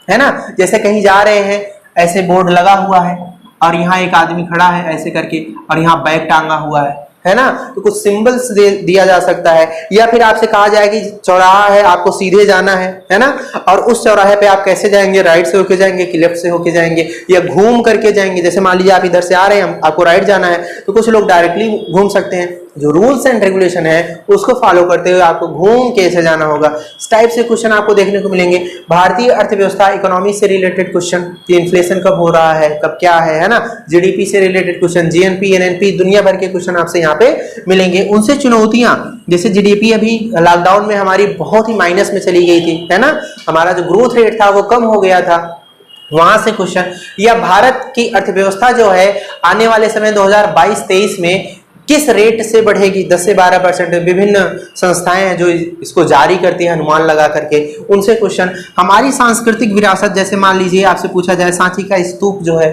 है ना। जैसे कहीं जा रहे हैं, ऐसे बोर्ड लगा हुआ है और यहाँ एक आदमी खड़ा है ऐसे करके, और यहाँ बैग टांगा हुआ है ना, तो कुछ सिंबल्स दिया जा सकता है। या फिर आपसे कहा जाए कि चौराहा है, आपको सीधे जाना है ना, और उस चौराहे पे आप कैसे जाएंगे, राइट से होके जाएंगे कि लेफ्ट से होके जाएंगे, या घूम करके जाएंगे। जैसे मान लीजिए आप इधर से आ रहे हैं, आपको राइट जाना है, तो कुछ लोग डायरेक्टली घूम सकते हैं। जो रूल्स एंड रेगुलेशन है उसको फॉलो करते हुए आपको घूम कैसे जाना होगा, इस टाइप से क्वेश्चन आपको देखने को मिलेंगे। भारतीय अर्थव्यवस्था, इकोनॉमी से रिलेटेड क्वेश्चन, इन्फ्लेशन कब हो रहा है, कब क्या है ना, जीडीपी से रिलेटेड क्वेश्चन, जीएनपी, एनएनपी, दुनिया भर के क्वेश्चन आपसे यहाँ पे मिलेंगे। उनसे चुनौतियां, जैसे जीडीपी अभी लॉकडाउन में हमारी बहुत ही माइनस में चली गई थी, है ना, हमारा जो ग्रोथ रेट था वो कम हो गया था, वहां से क्वेश्चन। या भारत की अर्थव्यवस्था जो है आने वाले समय 2022-23 में किस रेट से बढ़ेगी, 10 से 12%। विभिन्न संस्थाएं हैं जो इसको जारी करती हैं अनुमान लगा करके, उनसे क्वेश्चन। हमारी सांस्कृतिक विरासत, जैसे मान लीजिए आपसे पूछा जाए सांची का स्तूप जो है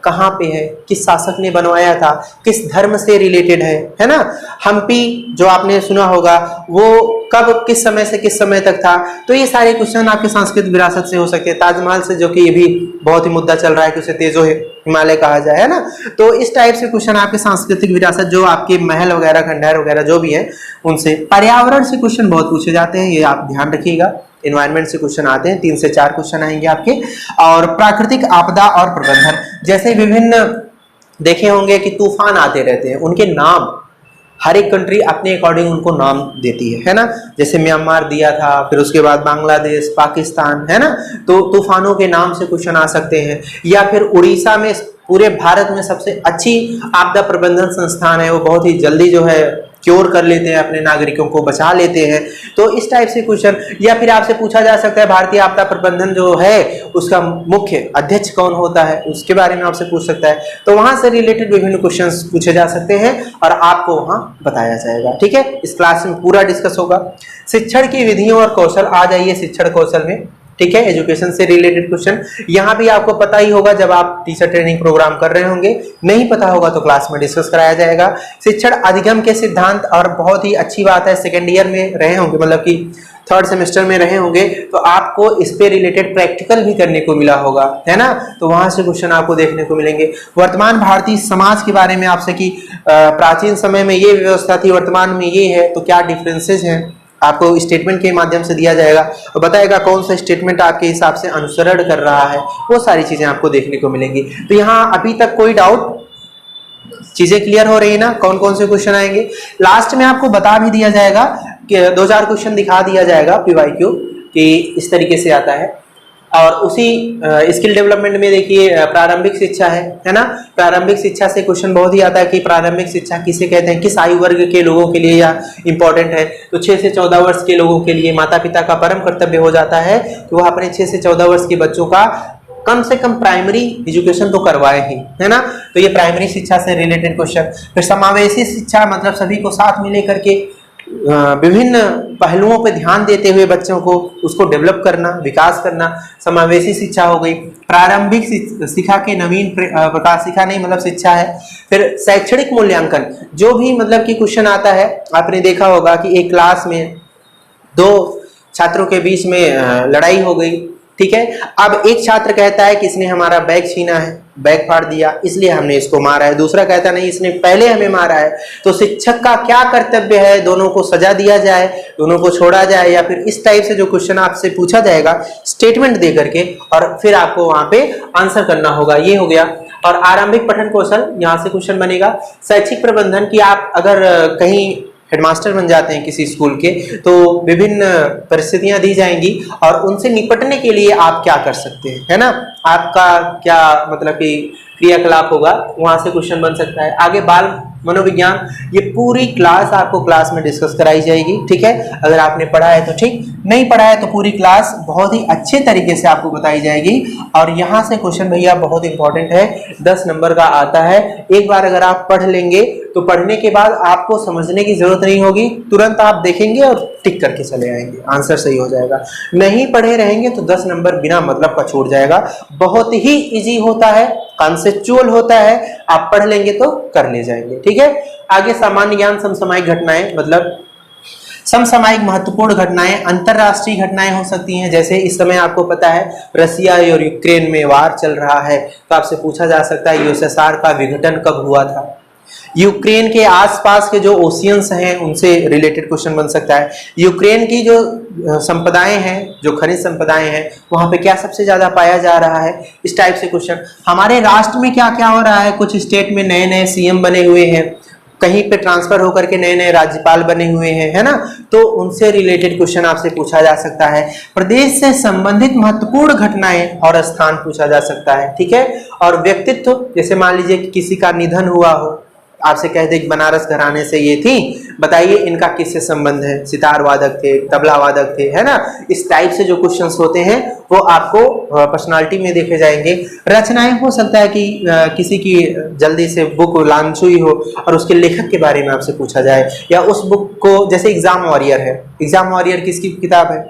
कहाँ पे है, किस शासक ने बनवाया था, किस धर्म से रिलेटेड है ना। हम्पी जो आपने सुना होगा वो कब, किस समय से किस समय तक था, तो ये सारे क्वेश्चन आपके सांस्कृतिक विरासत से हो सकते हैं। ताजमहल से, जो कि ये भी बहुत ही मुद्दा चल रहा है कि उसे तेजो हिमालय कहा जाए, है ना, तो इस टाइप से क्वेश्चन आपके सांस्कृतिक विरासत, जो आपके महल वगैरह, खंडहर वगैरह जो भी है उनसे। पर्यावरण से क्वेश्चन बहुत पूछे जाते हैं, ये आप ध्यान रखिएगा। एनवायरनमेंट से क्वेश्चन आते हैं, 3 से 4 क्वेश्चन आएंगे आपके। और प्राकृतिक आपदा और प्रबंधन, जैसे विभिन्न देखे होंगे कि तूफान आते रहते हैं, उनके नाम हर एक कंट्री अपने अकॉर्डिंग उनको नाम देती है ना। जैसे म्यांमार दिया था, फिर उसके बाद बांग्लादेश, पाकिस्तान, है ना, तो तूफानों के नाम से क्वेश्चन आ सकते हैं। या फिर उड़ीसा में, पूरे भारत में सबसे अच्छी आपदा प्रबंधन संस्थान है, वो बहुत ही जल्दी जो है क्योर कर लेते हैं, अपने नागरिकों को बचा लेते हैं, तो इस टाइप से क्वेश्चन। या फिर आपसे पूछा जा सकता है भारतीय आपदा प्रबंधन जो है उसका मुख्य अध्यक्ष कौन होता है, उसके बारे में आपसे पूछ सकता है। तो वहां से रिलेटेड विभिन्न क्वेश्चंस पूछे जा सकते हैं और आपको वहां बताया जाएगा। ठीक है, इस क्लास में पूरा डिस्कस होगा। शिक्षण की विधियों और कौशल, आ जाइए शिक्षण कौशल में। ठीक है, एजुकेशन से रिलेटेड क्वेश्चन यहाँ भी आपको पता ही होगा जब आप टीचर ट्रेनिंग प्रोग्राम कर रहे होंगे, नहीं पता होगा तो क्लास में डिस्कस कराया जाएगा। शिक्षण अधिगम के सिद्धांत, और बहुत ही अच्छी बात है, सेकेंड ईयर में रहे होंगे, मतलब कि 3rd सेमेस्टर में रहे होंगे, तो आपको इस पे रिलेटेड प्रैक्टिकल भी करने को मिला होगा, है ना, तो वहां से क्वेश्चन आपको देखने को मिलेंगे। वर्तमान भारतीय समाज के बारे में आपसे कि प्राचीन समय में ये व्यवस्था थी, वर्तमान में ये है, तो क्या डिफरेंसेस हैं, आपको स्टेटमेंट के माध्यम से दिया जाएगा और बताएगा कौन सा स्टेटमेंट आपके हिसाब से अनुसरण कर रहा है, वो सारी चीजें आपको देखने को मिलेंगी। तो यहाँ अभी तक कोई डाउट, चीजें क्लियर हो रही है ना, कौन कौन से क्वेश्चन आएंगे। लास्ट में आपको बता भी दिया जाएगा कि 2-4 क्वेश्चन दिखा दिया जाएगा पीवाईक्यू कि इस तरीके से आता है। और उसी स्किल डेवलपमेंट में देखिए प्रारंभिक शिक्षा है ना, प्रारंभिक शिक्षा से क्वेश्चन बहुत ही आता है कि प्रारंभिक शिक्षा किसे कहते हैं, किस आयु वर्ग के लोगों के लिए या इंपॉर्टेंट है। तो 6 से 14 वर्ष के लोगों के लिए माता पिता का परम कर्तव्य हो जाता है कि वह अपने 6 से 14 वर्ष के बच्चों का कम से कम प्राइमरी एजुकेशन तो करवाए ही, है ना, तो ये प्राइमरी शिक्षा से रिलेटेड क्वेश्चन। फिर समावेशी शिक्षा, मतलब सभी को साथ में लेकर के विभिन्न पहलुओं पर ध्यान देते हुए बच्चों को उसको डेवलप करना, विकास करना। समावेशी शिक्षा हो गई, प्रारंभिक शिक्षा के नवीन प्रकार, शिक्षा नहीं मतलब शिक्षा है। फिर शैक्षणिक मूल्यांकन, जो भी मतलब कि क्वेश्चन आता है, आपने देखा होगा कि एक क्लास में दो छात्रों के बीच में लड़ाई हो गई, ठीक है। अब एक छात्र कहता है कि इसने हमारा बैग छीना है, बैग फाड़ दिया, इसलिए हमने इसको मारा है। दूसरा कहता नहीं, इसने पहले हमें मारा है। तो शिक्षक का क्या कर्तव्य है, दोनों को सजा दिया जाए, दोनों को छोड़ा जाए, या फिर इस टाइप से जो क्वेश्चन आपसे पूछा जाएगा स्टेटमेंट दे करके, और फिर आपको वहां पे आंसर करना होगा। ये हो गया। और आरंभिक पठन कौशल, यहाँ से क्वेश्चन बनेगा। शैक्षिक प्रबंधन की, आप अगर कहीं हेडमास्टर बन जाते हैं किसी स्कूल के, तो विभिन्न परिस्थितियां दी जाएंगी और उनसे निपटने के लिए आप क्या कर सकते हैं, है ना। आपका क्या मतलब कि क्रियाकलाप होगा, वहां से क्वेश्चन बन सकता है। आगे बाल मनोविज्ञान, ये पूरी क्लास आपको क्लास में डिस्कस कराई जाएगी, ठीक है। अगर आपने पढ़ा है तो ठीक, नहीं पढ़ा है तो पूरी क्लास बहुत ही अच्छे तरीके से आपको बताई जाएगी। और यहाँ से क्वेश्चन भैया बहुत इंपॉर्टेंट है, 10 नंबर का आता है। एक बार अगर आप पढ़ लेंगे तो पढ़ने के बाद आपको समझने की जरूरत नहीं होगी, तुरंत आप देखेंगे और टिक करके चले आएंगे, आंसर सही हो जाएगा। नहीं पढ़े रहेंगे तो 10 नंबर बिना मतलब का छूट जाएगा। बहुत ही इजी होता है, कॉन्सेप्चुअल होता है, आप पढ़ लेंगे तो कर ले जाएंगे, ठीक है। आगे सामान्य ज्ञान, समसामयिक घटनाएं, मतलब समसामयिक महत्वपूर्ण घटनाएं, अंतरराष्ट्रीय घटनाएं हो सकती हैं। जैसे इस समय आपको पता है रसिया और यूक्रेन में वार चल रहा है, तो आपसे पूछा जा सकता है यूएसएसआर का विघटन कब हुआ था। यूक्रेन के आसपास के जो ओशियंस हैं उनसे रिलेटेड क्वेश्चन बन सकता है। यूक्रेन की जो संपदाएं हैं, जो खनिज संपदाएं हैं, वहां पे क्या सबसे ज्यादा पाया जा रहा है, इस टाइप से क्वेश्चन। हमारे राष्ट्र में क्या क्या हो रहा है, कुछ स्टेट में नए नए सीएम बने हुए हैं, कहीं पे ट्रांसफर होकर के नए नए राज्यपाल बने हुए हैं, है ना, तो उनसे रिलेटेड क्वेश्चन आपसे पूछा जा सकता है। प्रदेश से संबंधित महत्वपूर्ण घटनाएं और स्थान पूछा जा सकता है, ठीक है। और व्यक्तित्व, जैसे मान लीजिए कि किसी का निधन हुआ हो, आपसे कह दे कि बनारस घराने से ये थी, बताइए इनका किससे संबंध है, सितार वादक थे, तबला वादक थे, है ना। इस टाइप से जो क्वेश्चंस होते हैं वो आपको पर्सनालिटी में देखे जाएंगे। रचनाएं, हो सकता है कि किसी की जल्दी से बुक लॉन्च हुई हो और उसके लेखक के बारे में आपसे पूछा जाए, या उस बुक को, जैसे एग्जाम वॉरियर है, एग्जाम वॉरियर किसकी किताब है,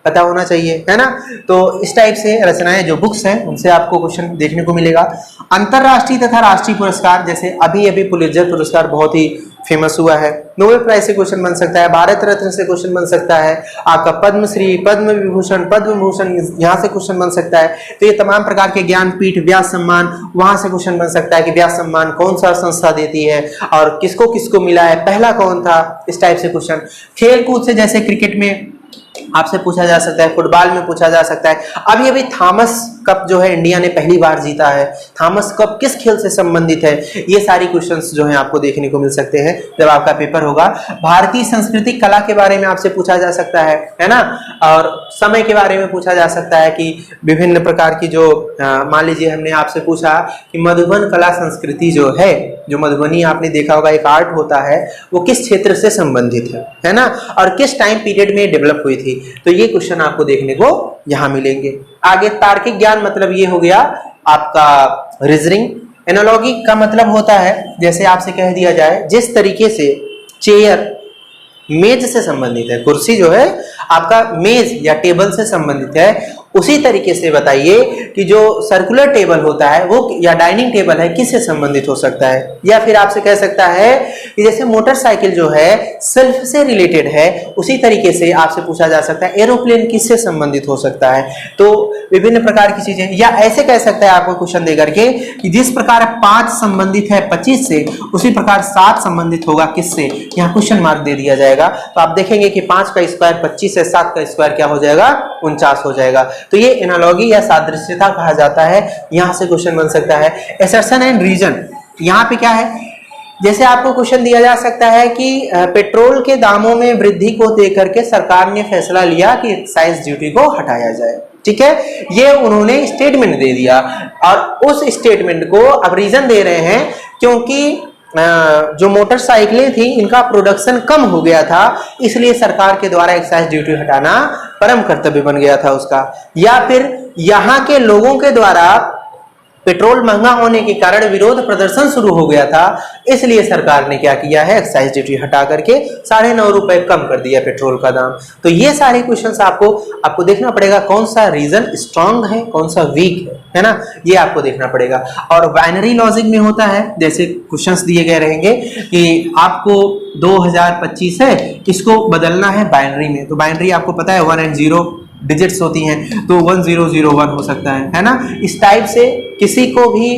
पता होना चाहिए, है ना। तो इस टाइप से रचनाएं जो बुक्स हैं उनसे आपको क्वेश्चन देखने को मिलेगा। अंतरराष्ट्रीय तथा राष्ट्रीय पुरस्कार, जैसे अभी अभी पुलित्जर पुरस्कार बहुत ही फेमस हुआ है, नोबेल प्राइज से क्वेश्चन बन सकता है, भारत रत्न से क्वेश्चन बन सकता है, आपका पद्मश्री, पद्म विभूषण, पद्म भूषण, यहाँ से क्वेश्चन बन सकता है। तो ये तमाम प्रकार के ज्ञानपीठ, व्यास सम्मान, वहां से क्वेश्चन बन सकता है कि व्यास सम्मान कौन सा संस्था देती है और किसको किसको मिला है, पहला कौन था, इस टाइप से क्वेश्चन। खेल कूद से, जैसे क्रिकेट में आपसे पूछा जा सकता है, फुटबॉल में पूछा जा सकता है। अभी अभी थॉमस कप जो है इंडिया ने पहली बार जीता है, थॉमस कप किस खेल से संबंधित है, ये सारी क्वेश्चंस जो है आपको देखने को मिल सकते हैं जब आपका पेपर होगा। भारतीय संस्कृति कला के बारे में आपसे पूछा जा सकता है ना। और समय के बारे में पूछा जा सकता है कि विभिन्न प्रकार की जो मान लीजिए हमने आपसे पूछा कि मधुबन कला संस्कृति जो है, जो मधुबनी आपने देखा होगा एक आर्ट होता है, वो किस क्षेत्र से संबंधित है ना, और किस टाइम पीरियड में डेवलप हुई थी। तो ये क्वेश्चन आपको देखने को यहाँ मिलेंगे। आगे तार्किक ज्ञान, मतलब ये हो गया आपका रीजनिंग। एनालॉगी का मतलब होता है, जैसे आपसे कह दिया जाए जिस तरीके से चेयर मेज से संबंधित है, कुर्सी जो है आपका मेज या टेबल से संबंधित है, उसी तरीके से बताइए कि जो सर्कुलर टेबल होता है वो या डाइनिंग टेबल है किससे संबंधित हो सकता है। या फिर आपसे कह सकता है कि जैसे मोटरसाइकिल जो है सेल्फ से रिलेटेड है, उसी तरीके से आपसे पूछा जा सकता है एरोप्लेन किससे संबंधित हो सकता है। तो विभिन्न प्रकार की चीजें, या ऐसे कह सकता है आपको क्वेश्चन दे करके कि जिस प्रकार 5 संबंधित है 25 से, उसी प्रकार 7 संबंधित होगा किससे, यहाँ क्वेश्चन मार्क दे दिया जाएगा। तो आप देखेंगे कि 5 का स्क्वायर 25 है, 7 का स्क्वायर क्या हो जाएगा, 49 हो जाएगा। तो ये एनालॉगी या सादृश्यता कहा जाता है, यहां से क्वेश्चन बन सकता है। एसर्शन एंड रीजन, यहाँ पे क्या है, जैसे आपको क्वेश्चन दिया जा सकता है कि पेट्रोल के दामों में वृद्धि को देकर के सरकार ने फैसला लिया कि एक्साइज ड्यूटी को हटाया जाए, ठीक है। ये उन्होंने स्टेटमेंट दे दिया और उस स्टेटमेंट को अब रीजन दे रहे हैं क्योंकि जो मोटरसाइकिलें थी इनका प्रोडक्शन कम हो गया था, इसलिए सरकार के द्वारा एक्साइज ड्यूटी हटाना परम कर्तव्य बन गया था उसका। या फिर यहाँ के लोगों के द्वारा पेट्रोल महंगा होने के कारण विरोध प्रदर्शन शुरू हो गया था, इसलिए सरकार ने क्या किया है, एक्साइज ड्यूटी हटा करके 9.5 रुपए कम कर दिया पेट्रोल का दाम। तो ये सारे क्वेश्चंस आपको देखना पड़ेगा कौन सा रीजन स्ट्रांग है, कौन सा वीक है ना, ये आपको देखना पड़ेगा। और बाइनरी लॉजिक में होता है, जैसे क्वेश्चंस दिए गए रहेंगे कि आपको 2025 है, इसको बदलना है बाइनरी में, तो बाइनरी आपको पता है 1 and 0 डिजिट्स होती हैं, तो 1001 हो सकता है ना। इस टाइप से किसी को भी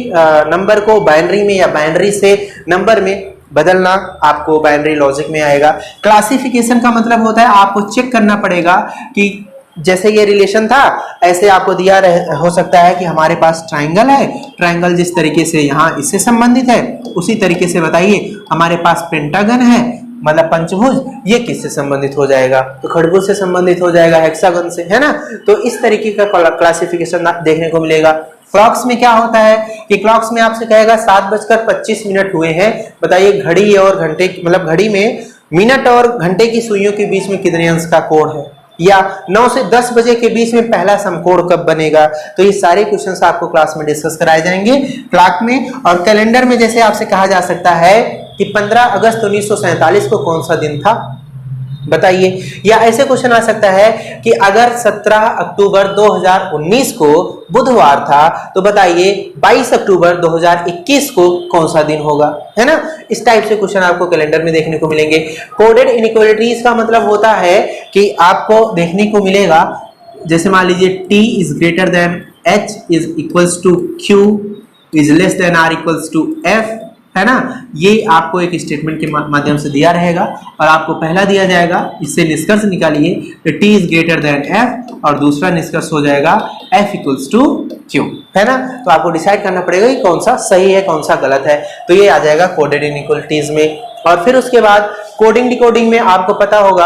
नंबर को बाइनरी में या बाइनरी से नंबर में बदलना आपको बाइनरी लॉजिक में आएगा। क्लासिफिकेशन का मतलब होता है आपको चेक करना पड़ेगा कि जैसे ये रिलेशन था, ऐसे आपको दिया हो सकता है कि हमारे पास ट्राइंगल है, ट्राइंगल जिस तरीके से यहाँ इससे संबंधित है, उसी तरीके से बताइए हमारे पास पेंटागन है, मतलब पंचभुज, ये किससे संबंधित हो जाएगा, तो खड़भुज से संबंधित हो जाएगा, हेक्सागन से, है ना। तो इस तरीके का क्लासिफिकेशन देखने को मिलेगा। क्लॉक्स में क्या होता है कि क्लॉक्स में आपसे कहेगा 7:25 हुए हैं, बताइए घड़ी और घंटे, मतलब घड़ी में मिनट और घंटे की सुइयों के बीच में कितने अंश का कोण है, या 9 से 10 बजे के बीच में पहला समकोण कब बनेगा। तो ये सारे क्वेश्चंस आपको क्लास में डिस्कस कराए जाएंगे क्लॉक में। और कैलेंडर में जैसे आपसे कहा जा सकता है कि 15 अगस्त 1947 को कौन सा दिन था, बताइए। या ऐसे क्वेश्चन आ सकता है कि अगर 17 अक्टूबर 2019 को बुधवार था, तो बताइए 22 अक्टूबर 2021 को कौन सा दिन होगा, है ना। इस टाइप से क्वेश्चन आपको कैलेंडर में देखने को मिलेंगे। कोडेड इनइक्वालिटीज का मतलब होता है कि आपको देखने को मिलेगा, जैसे मान लीजिए t is greater than h is equals to q is less than r equals to f, है ना। ये आपको एक स्टेटमेंट के माध्यम से दिया रहेगा और आपको पहला दिया जाएगा, इससे निष्कर्ष निकालिए कि t is greater then f, और दूसरा निष्कर्ष हो जाएगा f इक्वल्स टू q, है ना। तो आपको डिसाइड करना पड़ेगा कि कौन सा सही है कौन सा गलत है। तो ये आ जाएगा कोडेड इनइक्वालिटीज में। और फिर उसके बाद कोडिंग डिकोडिंग में आपको पता होगा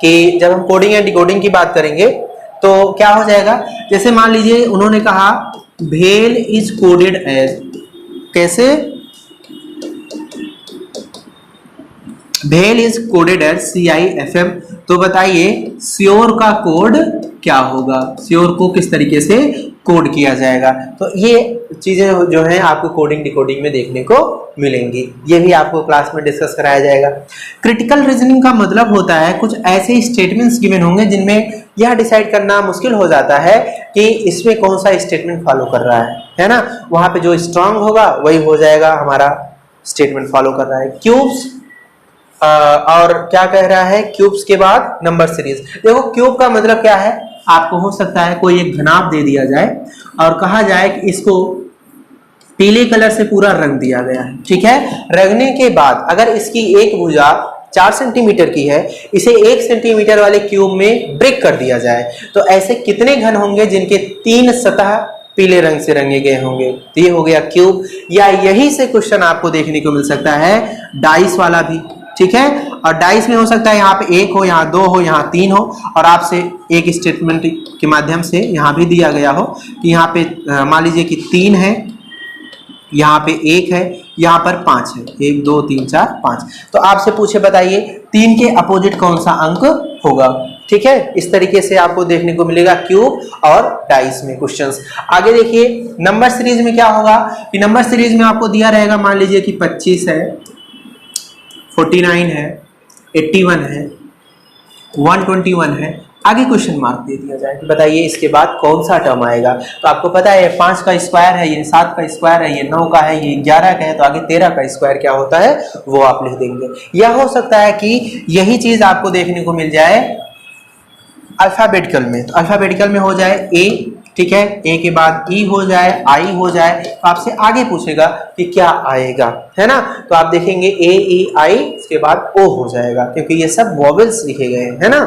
कि जब हम कोडिंग एंड डिकोडिंग की बात करेंगे तो क्या हो जाएगा, जैसे मान लीजिए उन्होंने कहा भेल इज कोडेड एज, कैसे, भेल इज कोडेड एज CIFM, तो बताइए श्योर का कोड क्या होगा, श्योर को किस तरीके से कोड किया जाएगा। तो ये चीजें जो हैं आपको कोडिंग डिकोडिंग में देखने को मिलेंगी, ये भी आपको क्लास में डिस्कस कराया जाएगा। क्रिटिकल रीजनिंग का मतलब होता है कुछ ऐसे स्टेटमेंट्स गिवन होंगे जिनमें यह डिसाइड करना मुश्किल हो जाता है कि इसमें कौन सा स्टेटमेंट फॉलो कर रहा है ना। वहां पे जो स्ट्रांग होगा वही हो जाएगा हमारा स्टेटमेंट फॉलो कर रहा है। क्यूब्स और क्या कह रहा है, क्यूब्स के बाद नंबर सीरीज। देखो क्यूब का मतलब क्या है, आपको हो सकता है कोई एक घनाभ दे दिया जाए और कहा जाए कि इसको पीले कलर से पूरा रंग दिया गया है, ठीक है। रंगने के बाद अगर इसकी एक भुजा 4 सेंटीमीटर की है, इसे 1 सेंटीमीटर वाले क्यूब में ब्रेक कर दिया जाए, तो ऐसे कितने घन होंगे जिनके 3 सतह पीले रंग से रंगे गए होंगे, तो ये हो गया क्यूब। या यही से क्वेश्चन आपको देखने को मिल सकता है डाइस वाला भी, ठीक है। और डाइस में हो सकता है यहाँ पे 1 हो, यहाँ 2 हो, यहाँ 3 हो, और आपसे एक स्टेटमेंट के माध्यम से यहाँ भी दिया गया हो कि यहाँ पे मान लीजिए कि 3 है, यहाँ पे 1 है, यहाँ पर 5 है, 1 2 3 4 5, तो आपसे पूछे बताइए 3 के अपोजिट कौन सा अंक होगा, ठीक है। इस तरीके से आपको देखने को मिलेगा क्यूब और डाइस में क्वेश्चंस। आगे देखिए नंबर सीरीज में क्या होगा कि नंबर सीरीज में आपको दिया रहेगा, मान लीजिए कि 25 है, 49 है, 81 है, 121 है, आगे क्वेश्चन मार्क दे दिया जाए कि बताइए इसके बाद कौन सा टर्म आएगा। तो आपको पता है 5 का स्क्वायर है, ये 7 का स्क्वायर है, ये 9 का है, ये 11 का है, तो आगे 13 का स्क्वायर क्या होता है वो आप लिख देंगे। या हो सकता है कि यही चीज आपको देखने को मिल जाए अल्फाबेटिकल में, तो अल्फाबेटिकल में हो जाए A, ठीक है, A के बाद E हो जाए, I हो जाए, तो आपसे आगे पूछेगा कि क्या आएगा, है ना। तो आप देखेंगे A E I, इसके बाद O हो जाएगा क्योंकि ये सब वॉवेल्स लिखे गए हैं, है ना।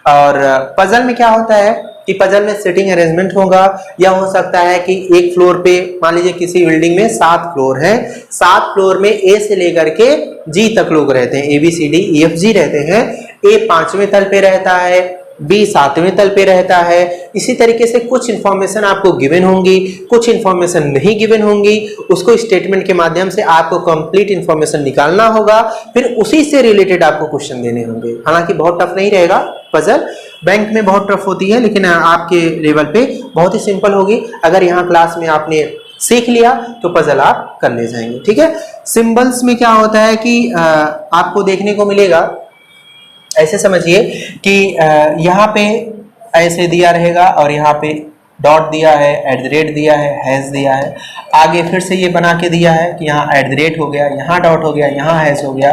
और पजल में क्या होता है कि पजल में सिटिंग अरेंजमेंट होगा, या हो सकता है कि एक फ्लोर पे मान लीजिए किसी बिल्डिंग में 7 फ्लोर हैं, 7 फ्लोर में A से लेकर के G तक लोग रहते हैं, ABCDEFG रहते हैं। A 5वें तल पे रहता है, B 7वें तल पे रहता है। इसी तरीके से कुछ इंफॉर्मेशन आपको गिवन होंगी, कुछ इंफॉर्मेशन नहीं गिवन होंगी, उसको स्टेटमेंट के माध्यम से आपको कंप्लीट इंफॉर्मेशन निकालना होगा, फिर उसी से रिलेटेड आपको क्वेश्चन देने होंगे। हालांकि बहुत टफ नहीं रहेगा पजल, बैंक में बहुत टफ होती है, लेकिन आपके लेवल पे बहुत ही सिंपल होगी। अगर यहाँ क्लास में आपने सीख लिया तो पजल आप कर ले जाएंगे। ठीक है, सिंबल्स में क्या होता है कि आपको देखने को मिलेगा, ऐसे समझिए कि यहाँ पे ऐसे दिया रहेगा और यहाँ पे डॉट दिया है, एट द रेट दिया है, हैज दिया है, आगे फिर से ये बना के दिया है कि यहाँ एट द रेट हो गया, यहाँ डॉट हो गया, यहाँ हैज हो गया,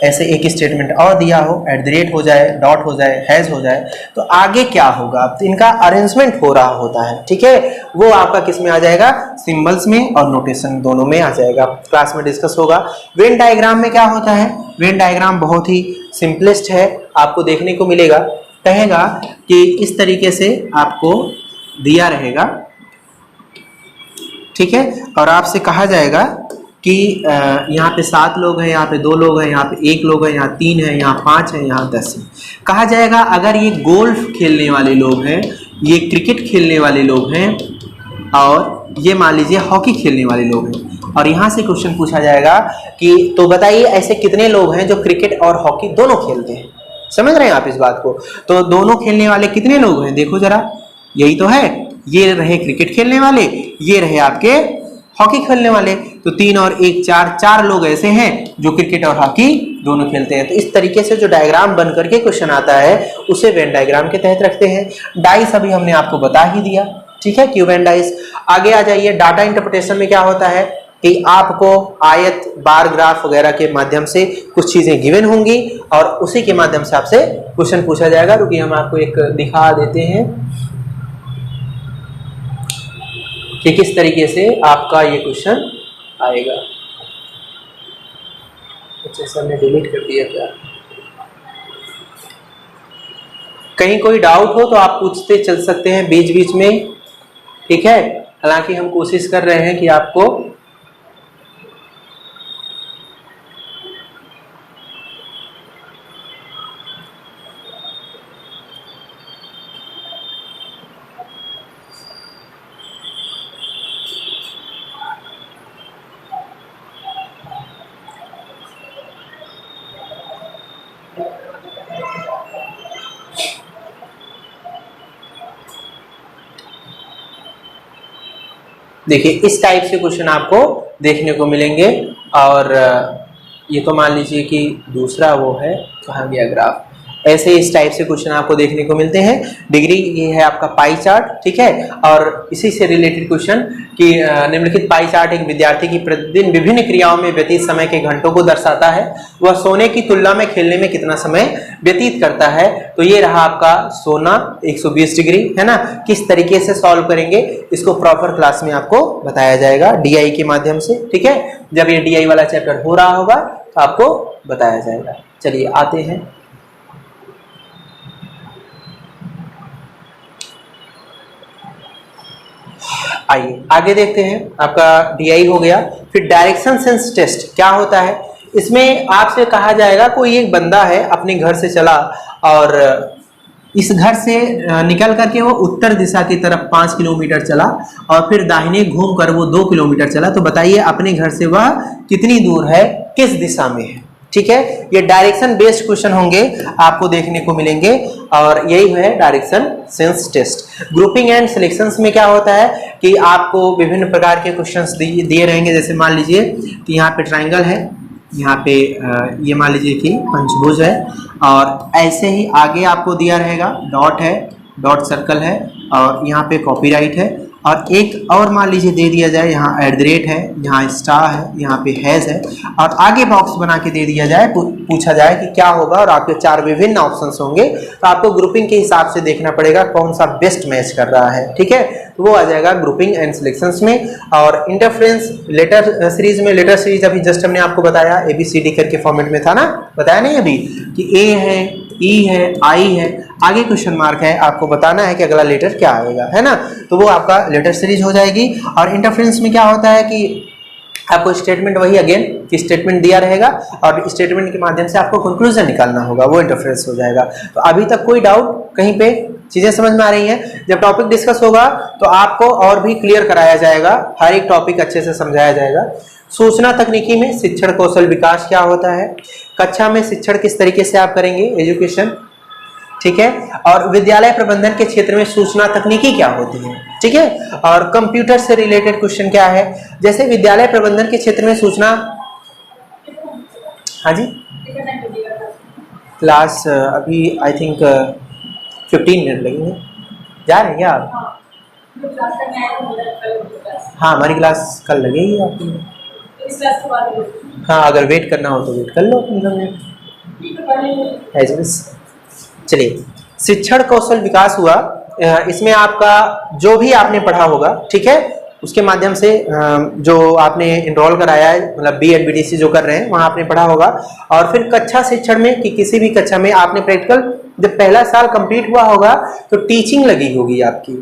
ऐसे एक स्टेटमेंट और दिया हो, एट द रेट हो जाए, डॉट हो जाए, हैज हो जाए, तो आगे क्या होगा, तो इनका अरेंजमेंट हो रहा होता है। ठीक है, वो आपका किस में आ जाएगा, सिंबल्स में और नोटेशन दोनों में आ जाएगा, क्लास में डिस्कस होगा। वेन डायग्राम में क्या होता है, वेन डायग्राम बहुत ही सिंपलेस्ट है, आपको देखने को मिलेगा, कहेगा कि इस तरीके से आपको दिया रहेगा। ठीक है, और आपसे कहा जाएगा कि यहाँ पे 7 लोग हैं, यहाँ पे 2 लोग हैं, यहाँ पे 1 लोग है, यहाँ 3 है, यहाँ 5 है, यहाँ 10 है। कहा जाएगा अगर ये गोल्फ खेलने वाले लोग हैं, ये क्रिकेट खेलने वाले लोग हैं और ये मान लीजिए हॉकी खेलने वाले लोग हैं, और यहाँ से क्वेश्चन पूछा जाएगा कि तो बताइए ऐसे कितने लोग हैं जो क्रिकेट और हॉकी दोनों खेलते हैं। समझ रहे हैं आप इस बात को, तो दोनों खेलने वाले कितने लोग हैं, देखो जरा, यही तो है, ये रहे क्रिकेट खेलने वाले, ये रहे आपके हॉकी खेलने वाले, तो 3 और 1 4 लोग ऐसे हैं जो क्रिकेट और हॉकी दोनों खेलते हैं। तो इस तरीके से जो डायग्राम बन करके क्वेश्चन आता है उसे वेन डायग्राम के तहत रखते हैं। डाइस अभी हमने आपको बता ही दिया। ठीक है, क्यूब एंड डाइस। आगे आ जाइए, डाटा इंटरप्रिटेशन में क्या होता है कि आपको आयत, बार ग्राफ वगैरह के माध्यम से कुछ चीजें गिवन होंगी और उसी के माध्यम से आपसे क्वेश्चन पूछा जाएगा। रुकिए हम आपको एक दिखा देते हैं कि किस तरीके से आपका ये क्वेश्चन आएगा। अच्छा, सर ने डिलीट कर दिया क्या? कहीं कोई डाउट हो तो आप पूछते चल सकते हैं बीच बीच में। ठीक है, हालांकि हम कोशिश कर रहे हैं कि आपको देखिए इस टाइप से क्वेश्चन आपको देखने को मिलेंगे। और ये तो मान लीजिए कि दूसरा वो है, कहाँ गया ग्राफ, ऐसे इस टाइप से क्वेश्चन आपको देखने को मिलते हैं। डिग्री ये है आपका पाई चार्ट। ठीक है, और इसी से रिलेटेड क्वेश्चन कि निम्नलिखित पाई चार्ट एक विद्यार्थी की प्रतिदिन विभिन्न क्रियाओं में व्यतीत समय के घंटों को दर्शाता है। वह सोने की तुलना में खेलने में कितना समय व्यतीत करता है। तो ये रहा आपका सोना 120 डिग्री, है ना। किस तरीके से सॉल्व करेंगे इसको प्रॉपर क्लास में आपको बताया जाएगा DI के माध्यम से। ठीक है, जब ये DI वाला चैप्टर हो रहा होगा तो आपको बताया जाएगा। चलिए आते हैं, आइए आगे देखते हैं। आपका DI हो गया, फिर डायरेक्शन सेंस टेस्ट क्या होता है। इसमें आपसे कहा जाएगा कोई एक बंदा है अपने घर से चला और इस घर से निकल करके वो उत्तर दिशा की तरफ 5 किलोमीटर चला और फिर दाहिने घूम कर वो 2 किलोमीटर चला। तो बताइए अपने घर से वह कितनी दूर है, किस दिशा में है। ठीक है, ये डायरेक्शन बेस्ड क्वेश्चन होंगे आपको देखने को मिलेंगे और यही है direction sense test. Grouping and selections में क्या होता है कि आपको विभिन्न प्रकार के क्वेश्चंस दिए रहेंगे। जैसे मान लीजिए कि यहाँ पे ट्राइंगल है, यहाँ पे ये मान लीजिए कि पंचभुज है, और ऐसे ही आगे आपको दिया रहेगा डॉट है, डॉट सर्कल है, और यहाँ पे कॉपीराइट है, और एक और मान लीजिए दे दिया जाए, यहाँ एट द रेट है, यहाँ स्टार है, यहाँ पे हैज है, और आगे बॉक्स बना के दे दिया जाए, पूछा जाए कि क्या होगा, और आपके 4 विभिन्न ऑप्शंस होंगे। तो आपको ग्रुपिंग के हिसाब से देखना पड़ेगा कौन सा बेस्ट मैच कर रहा है। ठीक है, तो वो आ जाएगा ग्रुपिंग एंड सिलेक्शंस में। और इंटरफ्रेंस लेटर सीरीज में, लेटर सीरीज अभी जस्ट हमने आपको बताया ABCD करके फॉर्मेट में था ना, बताया नहीं अभी कि A है, E है, I है, आगे क्वेश्चन मार्क है, आपको बताना है कि अगला लेटर क्या आएगा, है ना। तो वो आपका लेटर सीरीज हो जाएगी। और इंटरफ्रेंस में क्या होता है कि आपको स्टेटमेंट वही अगेन कि स्टेटमेंट दिया रहेगा और स्टेटमेंट के माध्यम से आपको कंक्लूजन निकालना होगा, वो इंटरफ्रेंस हो जाएगा। तो अभी तक कोई डाउट कहीं पे, चीजें समझ में आ रही हैं। जब टॉपिक डिस्कस होगा तो आपको और भी क्लियर कराया जाएगा, हर एक टॉपिक अच्छे से समझाया जाएगा। सूचना तकनीकी में शिक्षण कौशल विकास क्या होता है, कक्षा में शिक्षण किस तरीके से आप करेंगे, एजुकेशन ठीक है। और विद्यालय प्रबंधन के क्षेत्र में सूचना तकनीकी क्या होती है, ठीक है। और कंप्यूटर से रिलेटेड क्वेश्चन क्या है, जैसे विद्यालय प्रबंधन के क्षेत्र में सूचना, हाँ जी, क्लास अभी आई थिंक 15 मिनट लगेंगे। जा रहे हैं क्या आप? हाँ, हमारी क्लास कल लगेगी आपकी। हाँ, अगर वेट करना हो तो वेट कर लो 15 मिनट। चलिए, शिक्षण कौशल विकास हुआ, इसमें आपका जो भी आपने पढ़ा होगा, ठीक है, उसके माध्यम से जो आपने इनरोल कराया है, मतलब B.Ed BDC जो कर रहे हैं वहां आपने पढ़ा होगा। और फिर कक्षा शिक्षण में कि किसी भी कक्षा में आपने प्रैक्टिकल, जब पहला साल कंप्लीट हुआ होगा तो टीचिंग लगी होगी आपकी,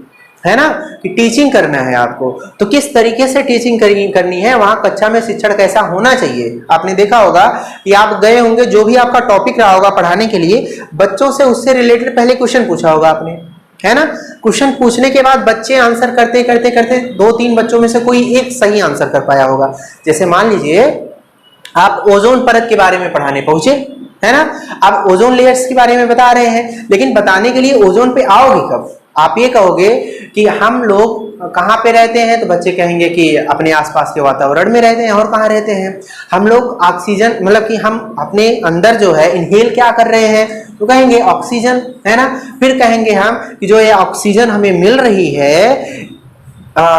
है ना, कि टीचिंग करना है आपको। तो किस तरीके से टीचिंग करनी है, वहां कक्षा में शिक्षण कैसा होना चाहिए, आपने देखा होगा कि आप गए होंगे, जो भी आपका टॉपिक रहा होगा पढ़ाने के लिए, बच्चों से उससे रिलेटेड पहले क्वेश्चन पूछा होगा आपने, है ना। क्वेश्चन पूछने के बाद बच्चे आंसर करते करते करते 2-3 बच्चों में से कोई एक सही आंसर कर पाया होगा। जैसे मान लीजिए आप ओजोन परत के बारे में पढ़ाने पहुंचे, है ना, आप ओजोन लेयर्स के बारे में बता रहे हैं, लेकिन बताने के लिए ओजोन पे आओगे कब? आप ये कहोगे कि हम लोग कहाँ पे रहते हैं, तो बच्चे कहेंगे कि अपने आसपास के वातावरण में रहते हैं। और कहाँ रहते हैं हम लोग? ऑक्सीजन, मतलब कि हम अपने अंदर जो है इनहेल क्या कर रहे हैं, तो कहेंगे ऑक्सीजन, है ना। फिर कहेंगे हम कि जो ये ऑक्सीजन हमें मिल रही है,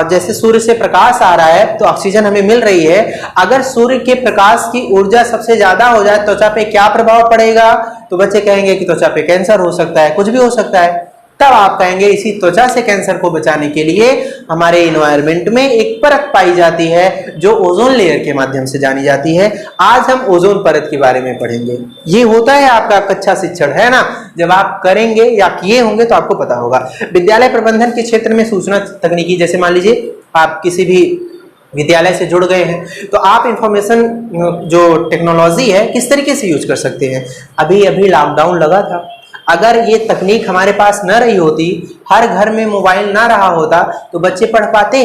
जैसे सूर्य से प्रकाश आ रहा है तो ऑक्सीजन हमें मिल रही है, अगर सूर्य के प्रकाश की ऊर्जा सबसे ज्यादा हो जाए त्वचा पे क्या प्रभाव पड़ेगा, तो बच्चे कहेंगे कि त्वचा पे कैंसर हो सकता है, कुछ भी हो सकता है। तब आप कहेंगे इसी त्वचा से कैंसर को बचाने के लिए हमारे इन्वायरमेंट में एक परत पाई जाती है जो ओजोन लेयर के माध्यम से जानी जाती है। आज हम ओजोन परत के बारे में पढ़ेंगे। ये होता है आपका कक्षा शिक्षण, है ना। जब आप करेंगे या किए होंगे तो आपको पता होगा। विद्यालय प्रबंधन के क्षेत्र में सूचना तकनीकी, जैसे मान लीजिए आप किसी भी विद्यालय से जुड़ गए हैं तो आप इंफॉर्मेशन जो टेक्नोलॉजी है किस तरीके से यूज कर सकते हैं। अभी अभी लॉकडाउन लगा था, अगर ये तकनीक हमारे पास न रही होती, हर घर में मोबाइल ना रहा होता, तो बच्चे पढ़ पाते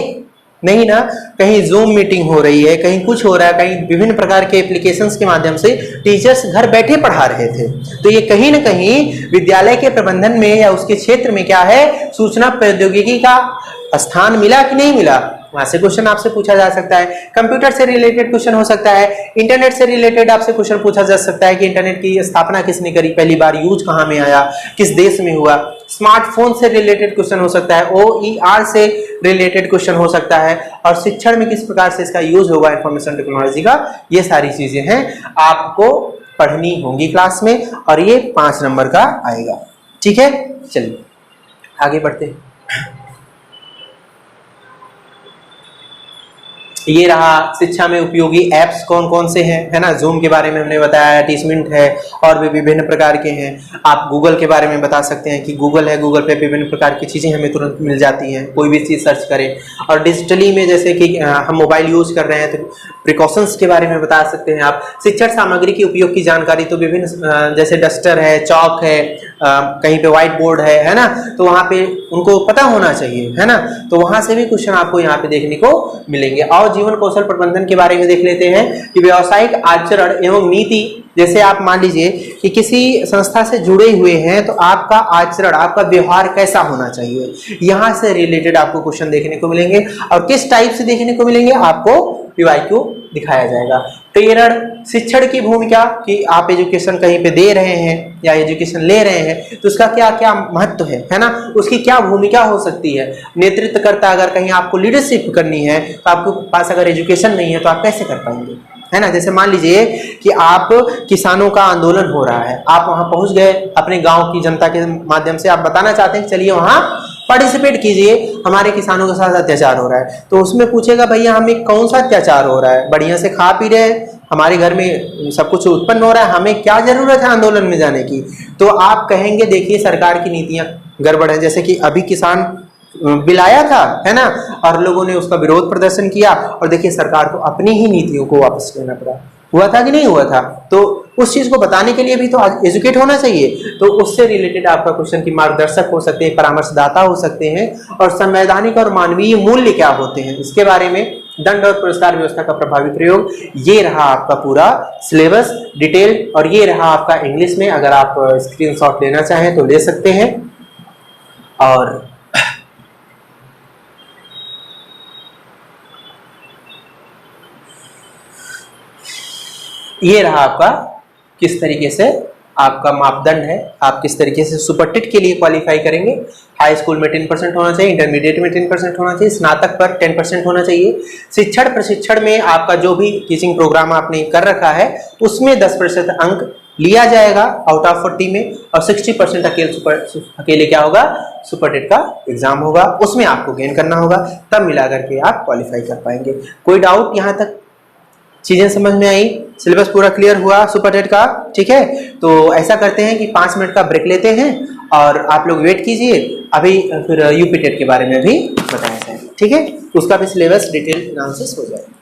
नहीं ना। कहीं जूम मीटिंग हो रही है, कहीं कुछ हो रहा है, कहीं विभिन्न प्रकार के एप्लीकेशंस के माध्यम से टीचर्स घर बैठे पढ़ा रहे थे। तो ये कहीं ना कहीं विद्यालय के प्रबंधन में या उसके क्षेत्र में क्या है, सूचना प्रौद्योगिकी का स्थान मिला कि नहीं मिला, वहां से क्वेश्चन आपसे पूछा जा सकता है। कंप्यूटर से रिलेटेड क्वेश्चन हो सकता है, इंटरनेट से रिलेटेड आपसे क्वेश्चन पूछा जा सकता है कि इंटरनेट की स्थापना किसने करी, पहली बार यूज कहां में आया, किस देश में हुआ। स्मार्टफोन से रिलेटेड क्वेश्चन हो सकता है, OER से रिलेटेड क्वेश्चन हो सकता है, और शिक्षण में किस प्रकार से इसका यूज होगा इंफॉर्मेशन टेक्नोलॉजी का। ये सारी चीजें हैं आपको पढ़नी होंगी क्लास में, और ये 5 नंबर का आएगा, ठीक है। चलिए आगे बढ़ते हैं। ये रहा शिक्षा में उपयोगी एप्स कौन कौन से हैं, है ना। जूम के बारे में हमने बताया, टीचमेंट है, और भी विभिन्न प्रकार के हैं। आप गूगल के बारे में बता सकते हैं कि गूगल है, गूगल पे विभिन्न प्रकार की चीज़ें हमें तुरंत मिल जाती हैं, कोई भी चीज़ सर्च करें। और डिजिटली में जैसे कि हम मोबाइल यूज कर रहे हैं तो प्रिकॉशंस के बारे में बता सकते हैं आप। शिक्षण सामग्री के उपयोग की जानकारी, तो विभिन्न जैसे डस्टर है, चौक है, कहीं पे व्हाइट बोर्ड है ना, तो वहाँ पे उनको पता होना चाहिए, है ना। तो वहाँ से भी क्वेश्चन आपको यहाँ पे देखने को मिलेंगे। और जीवन कौशल प्रबंधन के बारे में देख लेते हैं कि व्यावसायिक आचरण एवं नीति, जैसे आप मान लीजिए कि किसी संस्था से जुड़े हुए हैं तो आपका आचरण, आपका व्यवहार कैसा होना चाहिए, यहाँ से रिलेटेड आपको क्वेश्चन देखने को मिलेंगे। और किस टाइप से देखने को मिलेंगे, आपको PYQ दिखाया जाएगा। प्रेरण, शिक्षण की भूमिका, कि आप एजुकेशन कहीं पे दे रहे हैं या एजुकेशन ले रहे हैं तो उसका क्या क्या महत्व है ना, उसकी क्या भूमिका हो सकती है। नेतृत्व करता, अगर कहीं आपको लीडरशिप करनी है तो आपके पास अगर एजुकेशन नहीं है तो आप कैसे कर पाएंगे, है ना। जैसे मान लीजिए कि आप किसानों का आंदोलन हो रहा है, आप वहां पहुंच गए, अपने गांव की जनता के माध्यम से आप बताना चाहते हैं चलिए वहां पार्टिसिपेट कीजिए, हमारे किसानों के साथ अत्याचार हो रहा है। तो उसमें पूछेगा भैया हमें कौन सा अत्याचार हो रहा है, बढ़िया से खा पी रहे, हमारे घर में सब कुछ उत्पन्न हो रहा है, हमें क्या जरूरत है आंदोलन में जाने की। तो आप कहेंगे देखिए सरकार की नीतियां गड़बड़ है। जैसे कि अभी किसान बिल आया था, है ना, और लोगों ने उसका विरोध प्रदर्शन किया, और देखिए सरकार को अपनी ही नीतियों को वापस लेना पड़ा। हुआ था कि नहीं हुआ था। तो उस चीज को बताने के लिए भी तो एजुकेट होना चाहिए। तो उससे रिलेटेड आपका क्वेश्चन की मार्गदर्शक हो सकते हैं, परामर्शदाता हो सकते हैं, और संवैधानिक और मानवीय मूल्य क्या होते हैं इसके बारे में दंड और पुरस्कार व्यवस्था का प्रभावी प्रयोग। ये रहा आपका पूरा सिलेबस डिटेल, और ये रहा आपका इंग्लिश में। अगर आप स्क्रीनशॉट लेना चाहें तो ले सकते हैं। और ये रहा आपका किस तरीके से आपका मापदंड है, आप किस तरीके से सुपर टेट के लिए क्वालिफाई करेंगे। हाई स्कूल में 10% होना चाहिए, इंटरमीडिएट में 10% होना चाहिए, स्नातक पर 10% होना चाहिए। शिक्षण प्रशिक्षण में आपका जो भी टीचिंग प्रोग्राम आपने कर रखा है उसमें 10% अंक लिया जाएगा आउट ऑफ 40 में, और 60% अकेले क्या होगा, सुपर टेट का एग्जाम होगा, उसमें आपको गेन करना होगा, तब मिला करके आप क्वालिफाई कर पाएंगे। कोई डाउट यहाँ तक? चीजें समझ में आई? सिलेबस पूरा क्लियर हुआ सुपर टेट का? ठीक है, तो ऐसा करते हैं कि 5 मिनट का ब्रेक लेते हैं और आप लोग वेट कीजिए, अभी फिर यूपी टेट के बारे में भी बताया जाएगा। ठीक है, उसका भी सिलेबस डिटेल एनालिसिस हो जाएगा।